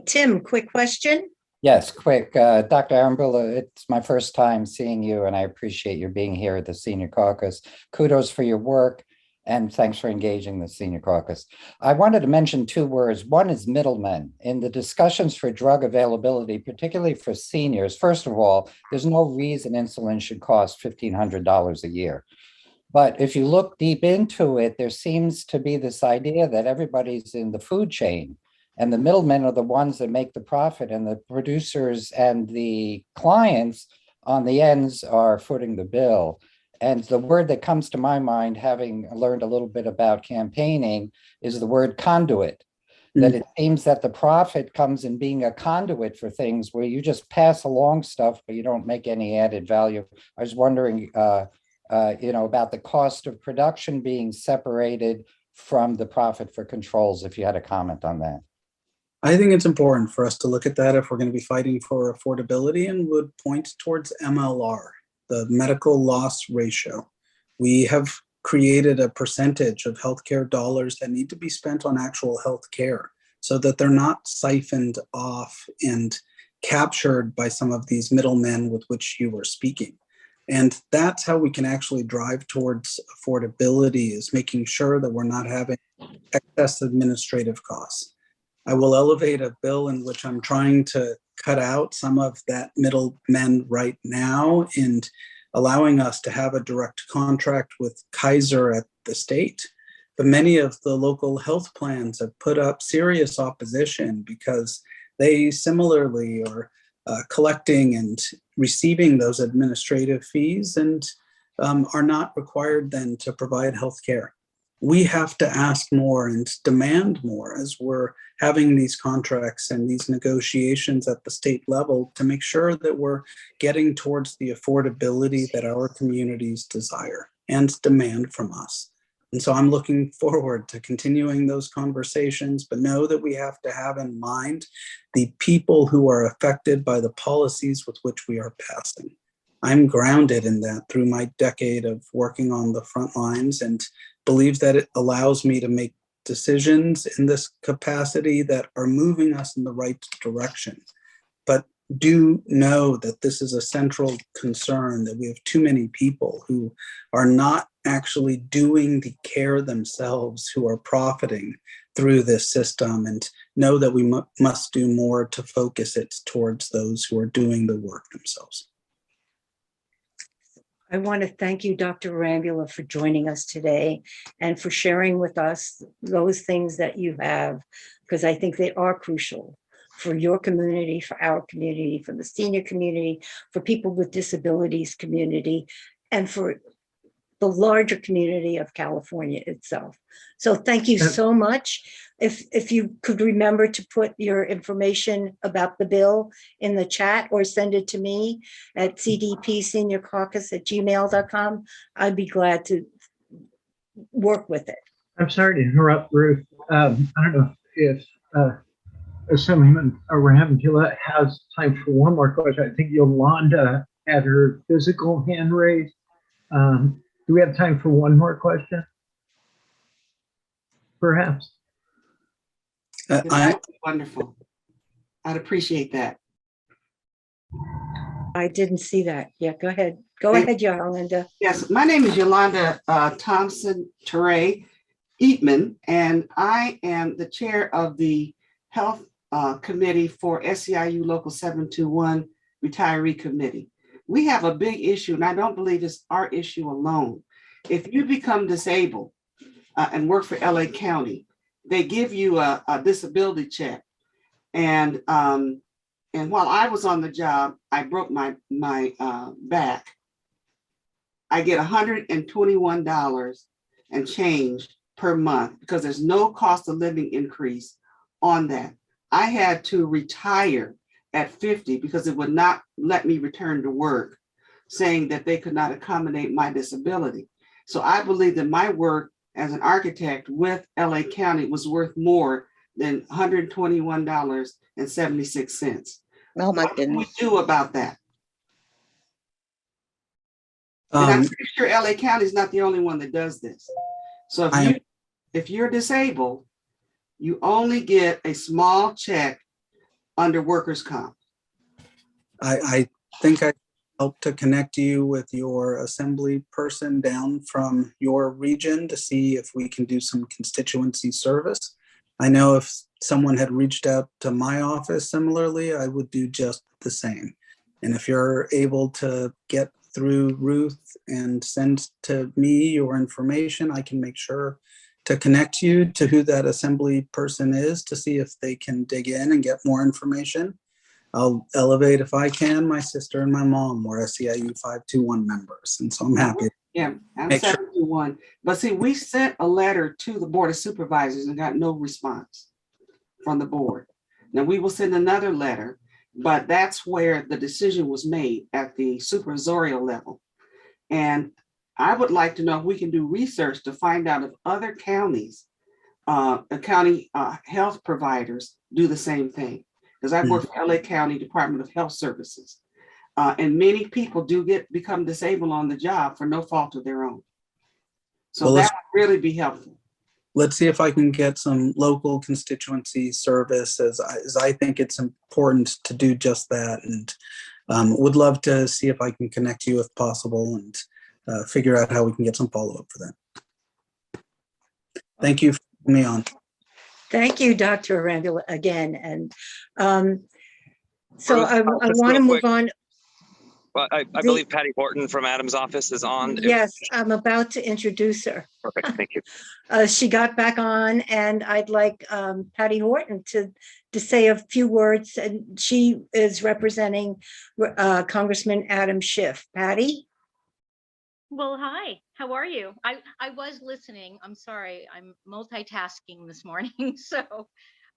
Tim, quick question. Yes, quick. Dr. Arambula, it's my first time seeing you, and I appreciate your being here at the Senior Caucus. Kudos for your work, and thanks for engaging the Senior Caucus. I wanted to mention two words. One is middlemen. In the discussions for drug availability, particularly for seniors, first of all, there's no reason insulin should cost $1,500 a year. But if you look deep into it, there seems to be this idea that everybody's in the food chain, and the middlemen are the ones that make the profit, and the producers and the clients on the ends are footing the bill. And the word that comes to my mind, having learned a little bit about campaigning, is the word conduit. That it seems that the profit comes in being a conduit for things where you just pass along stuff, but you don't make any added value. I was wondering, about the cost of production being separated from the profit for controls, if you had a comment on that. I think it's important for us to look at that if we're going to be fighting for affordability, and would point towards MLR, the medical loss ratio. We have created a percentage of healthcare dollars that need to be spent on actual healthcare so that they're not siphoned off and captured by some of these middlemen with which you were speaking. And that's how we can actually drive towards affordability, is making sure that we're not having excess administrative costs. I will elevate a bill in which I'm trying to cut out some of that middlemen right now, and allowing us to have a direct contract with Kaiser at the state. But many of the local health plans have put up serious opposition because they similarly are collecting and receiving those administrative fees, and are not required then to provide health care. We have to ask more and demand more as we're having these contracts and these negotiations at the state level, to make sure that we're getting towards the affordability that our communities desire and demand from us. And so I'm looking forward to continuing those conversations, but know that we have to have in mind the people who are affected by the policies with which we are passing. I'm grounded in that through my decade of working on the front lines, and believe that it allows me to make decisions in this capacity that are moving us in the right direction. But do know that this is a central concern, that we have too many people who are not actually doing the care themselves, who are profiting through this system, and know that we must do more to focus it towards those who are doing the work themselves. I want to thank you, Dr. Arambula, for joining us today and for sharing with us those things that you have, because I think they are crucial for your community, for our community, for the senior community, for people with disabilities community, and for the larger community of California itself. So thank you so much. If you could remember to put your information about the bill in the chat, or send it to me at cdpseniorcaucus@gmail.com, I'd be glad to work with it. I'm sorry to interrupt, Ruth. I don't know if Assemblyman Arambula has time for one more question. I think Yolanda had her physical hand raised. Do we have time for one more question? Perhaps. Wonderful. I'd appreciate that. I didn't see that. Yeah, go ahead. Go ahead, Yolanda. Yes, my name is Yolanda Thompson Teray Eatman, and I am the chair of the Health Committee for SEIU Local 721 Retiree Committee. We have a big issue, and I don't believe it's our issue alone. If you become disabled and work for LA County, they give you a disability check. And while I was on the job, I broke my back. I get $121 and change per month because there's no cost of living increase on that. I had to retire at 50 because it would not let me return to work, saying that they could not accommodate my disability. So I believe that my work as an architect with LA County was worth more than $121.76. Oh, my What can we goodness. do about that? And I'm pretty sure LA County is not the only one that does this. So if you're disabled, you only get a small check under workers' comp. I think I hope to connect you with your assembly person down from your region to see if we can do some constituency service. I know if someone had reached out to my office similarly, I would do just the same. And if you're able to get through Ruth and send to me your information, I can make sure to connect you to who that assembly person is to see if they can dig in and get more information. I'll elevate, if I can, my sister and my mom were SEIU 521 members. And so I'm happy. Yeah, I'm 721. But see, we sent a letter to the Board of Supervisors and got no response from the board. Now we will send another letter, but that's where the decision was made at the supervisorial level. And I would like to know if we can do research to find out if other counties, county health providers do the same thing. Because I've worked for LA County Department of Health Services. And many people do become disabled on the job for no fault of their own. So that would really be helpful. Let's see if I can get some local constituency service, as I think it's important to do just that. And would love to see if I can connect you if possible and figure out how we can get some follow-up for that. Thank you for having me on. Thank you, Dr. Arambula, again. And so Ruth, I just want to real move quick. on. Well, I believe Patty Horton from Adam's office is on. Yes, I'm about to introduce her. Perfect, thank you. She got back on, and I'd like Patty Horton to say a few words, and she is representing Congressman Adam Schiff. Patty? Well, hi, how are you? I was listening. I'm sorry, I'm multitasking this morning. So,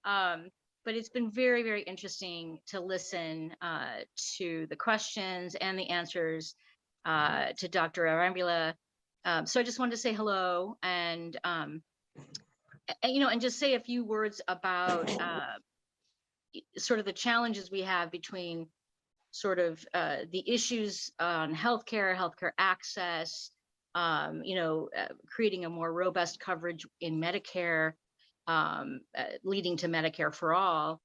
but it's been very, very interesting to listen to the questions and the answers to Dr. Arambula. So I just wanted to say hello and and just say a few words about sort of the challenges we have between sort of the issues on healthcare access, creating a more robust coverage in Medicare, leading to Medicare for all.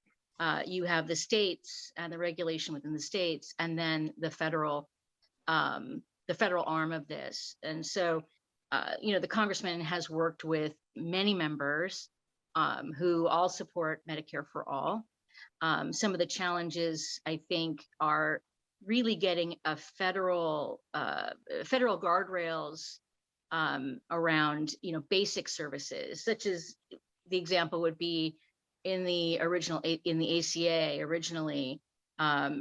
You have the states and the regulation within the states, and then the federal arm of this. And so, the congressman has worked with many members who all support Medicare for all. Some of the challenges, I think, are really getting a federal guardrails around, basic services, such as the example would be in the ACA originally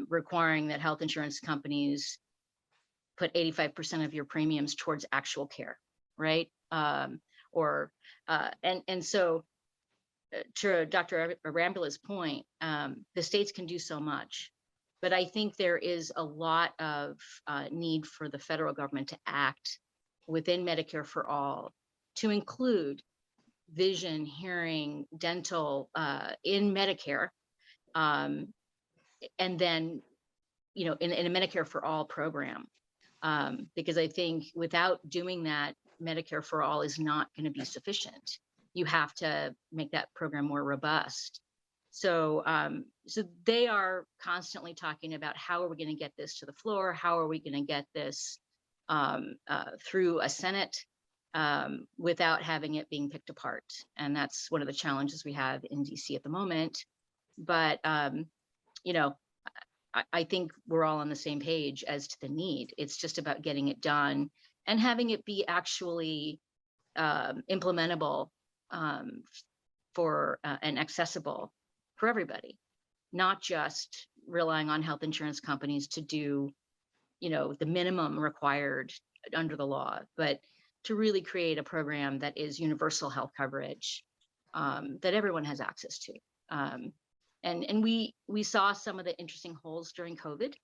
requiring that health insurance companies put 85% of your premiums towards actual care, right? So to Dr. Arambula's point, the states can do so much, but I think there is a lot of need for the federal government to act within Medicare for all to include vision, hearing, dental in Medicare, and then, in a Medicare for all program, because I think without doing that, Medicare for all is not going to be sufficient. You have to make that program more robust. So, so they are constantly talking about how are we going to get this to the floor? How are we going to get this through a Senate without having it being picked apart? And that's one of the challenges we have in DC at the moment. But, I think we're all on the same page as to the need. It's just about getting it done and having it be actually implementable for and accessible for everybody, not just relying on health insurance companies to do, the minimum required under the law, but to really create a program that is universal health coverage that everyone has access to. And we saw some of the interesting holes during COVID.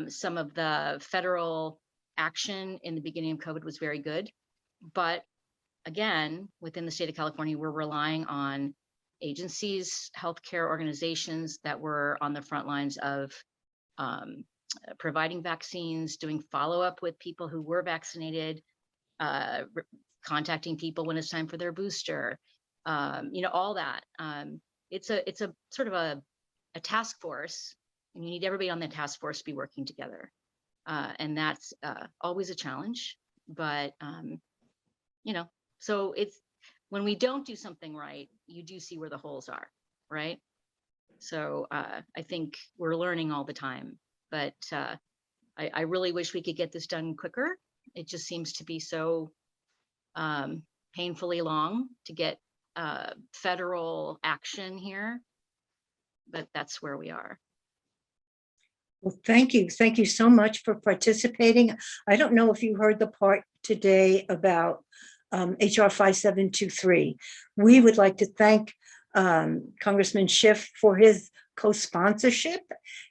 Some of the federal action in the beginning of COVID was very good, but again, within the state of California, we're relying on agencies, healthcare organizations that were on the front lines of providing vaccines, doing follow-up with people who were vaccinated, contacting people when it's time for their booster, all that. It's a sort of a task force, and you need everybody on the task force to be working together. And that's always a challenge, but so it's when we don't do something right, you do see where the holes are, right? So I think we're learning all the time, but I really wish we could get this done quicker. It just seems to be so painfully long to get federal action here, but that's where we are. Well, thank you. Thank you so much for participating. I don't know if you heard the part today about HR 5723. We would like to thank Congressman Schiff for his co-sponsorship,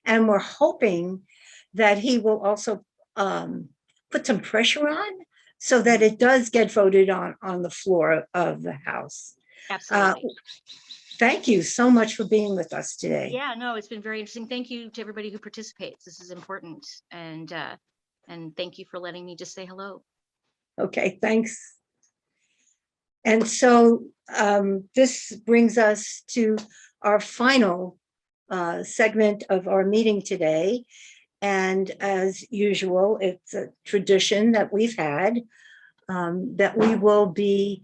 and we're hoping that he will also put some pressure on so that it does get voted on the floor of the House. Absolutely. Thank you so much for being with us today. Yeah, no, it's been very interesting. Thank you to everybody who participates. This is important, and thank you for letting me just say hello. Okay, thanks. And so this brings us to our final segment of our meeting today. And as usual, it's a tradition that we've had that we will be,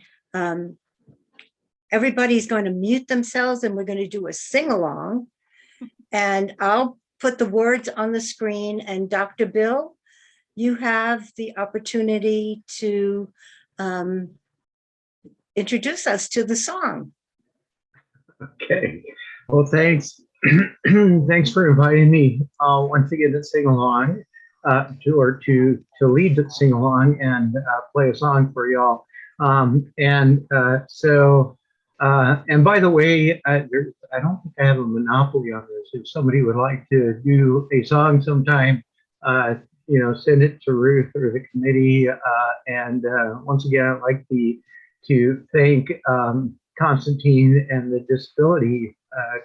everybody's going to mute themselves and we're going to do a sing-along. And I'll put the words on the screen, and Dr. Bill, you have the opportunity to introduce us to the song. Okay. Well, thanks. Thanks for inviting me once again to sing along, to lead the sing along and play a song for y'all. And by the way, I don't think I have a monopoly on this. If somebody would like to do a song sometime, send it to Ruth or the committee. Once again, I'd like to thank Constantine and the Disability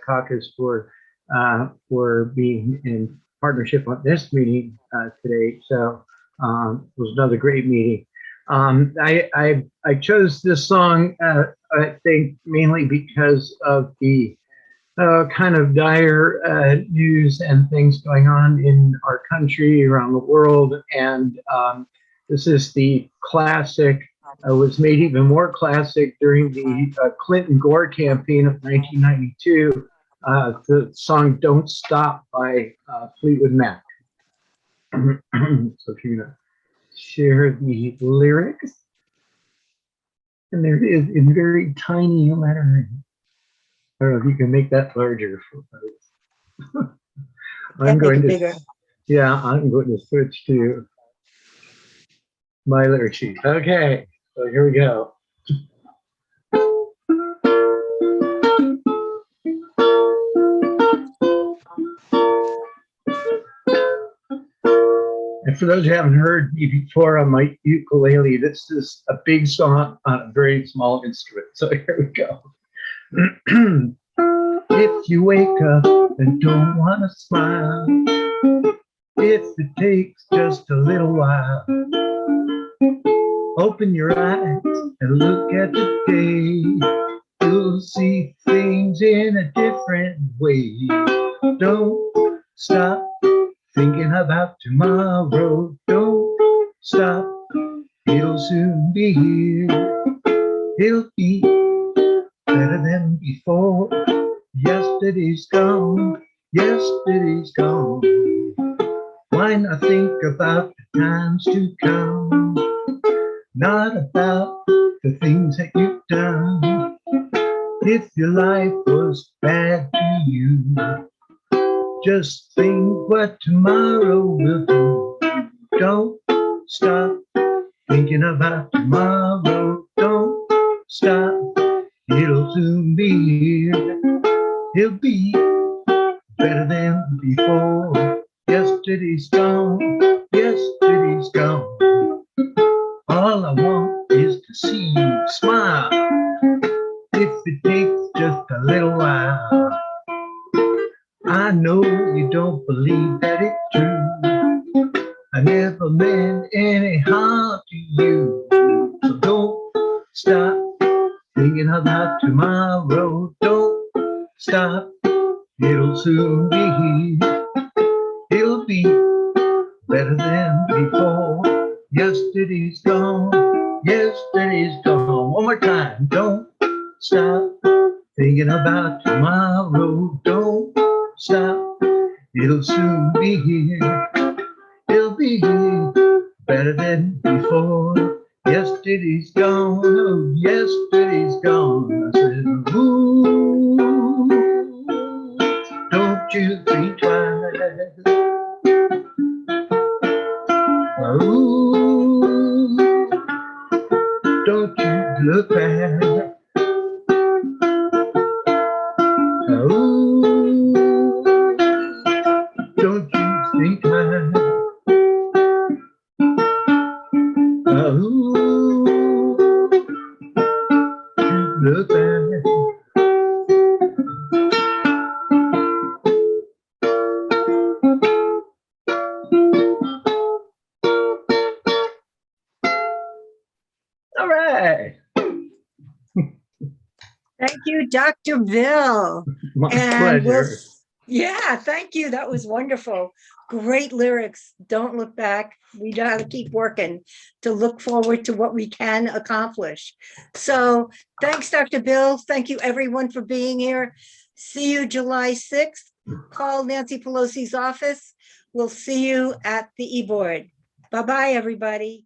Caucus for being in partnership on this meeting today. So it was another great meeting. I chose this song, I think, mainly because of the kind of dire news and things going on in our country, around the world. And this is the classic, was made even more classic during the Clinton-Gore campaign of 1992, the song Don't Stop by Fleetwood Mac. So if you're gonna share the lyrics, and there it is in very tiny lettering. I don't know if you can make that larger. I'm going to, I'm going to switch to my lyric sheet. Okay, so here we go. And for those who haven't heard me before on my ukulele, this is a big song on a very small instrument. So here we go. If you wake up and don't want to smile, if it takes just a little while, open your eyes and look at the day. You'll see things in a different way. Don't stop thinking about tomorrow. Don't stop, it'll soon be here. It'll be better than before. Yesterday's gone, yesterday's gone. Why not think about the times to come? Not about the things that you've done. If your life was bad to you, just think what tomorrow will do. Don't stop thinking about tomorrow. Don't stop, it'll soon be here. It'll be better than before. Yesterday's gone, yesterday's gone. All I want is to see you smile. If it takes just a little don't believe that it's true. I never meant any harm to you. So don't stop thinking about tomorrow. Don't stop, it'll soon be here. It'll be better than before. Yesterday's gone, yesterday's gone. One more time, don't stop thinking about tomorrow. Don't stop, it'll soon be here. It'll be here, better than before. Yesterday's gone, oh, yesterday's gone. I said, ooh, don't you think twice. Ooh, don't you look back. Ooh, don't you think twice. Ooh, look back. All right. Thank you, Dr. Bill. My And we'll- pleasure. Yeah, thank you. That was wonderful. Great lyrics. Don't look back. We gotta keep working to look forward to what we can accomplish. So thanks, Dr. Bill. Thank you, everyone, for being here. See you July 6th. Call Nancy Pelosi's office. We'll see you at the e-board. Bye-bye, everybody.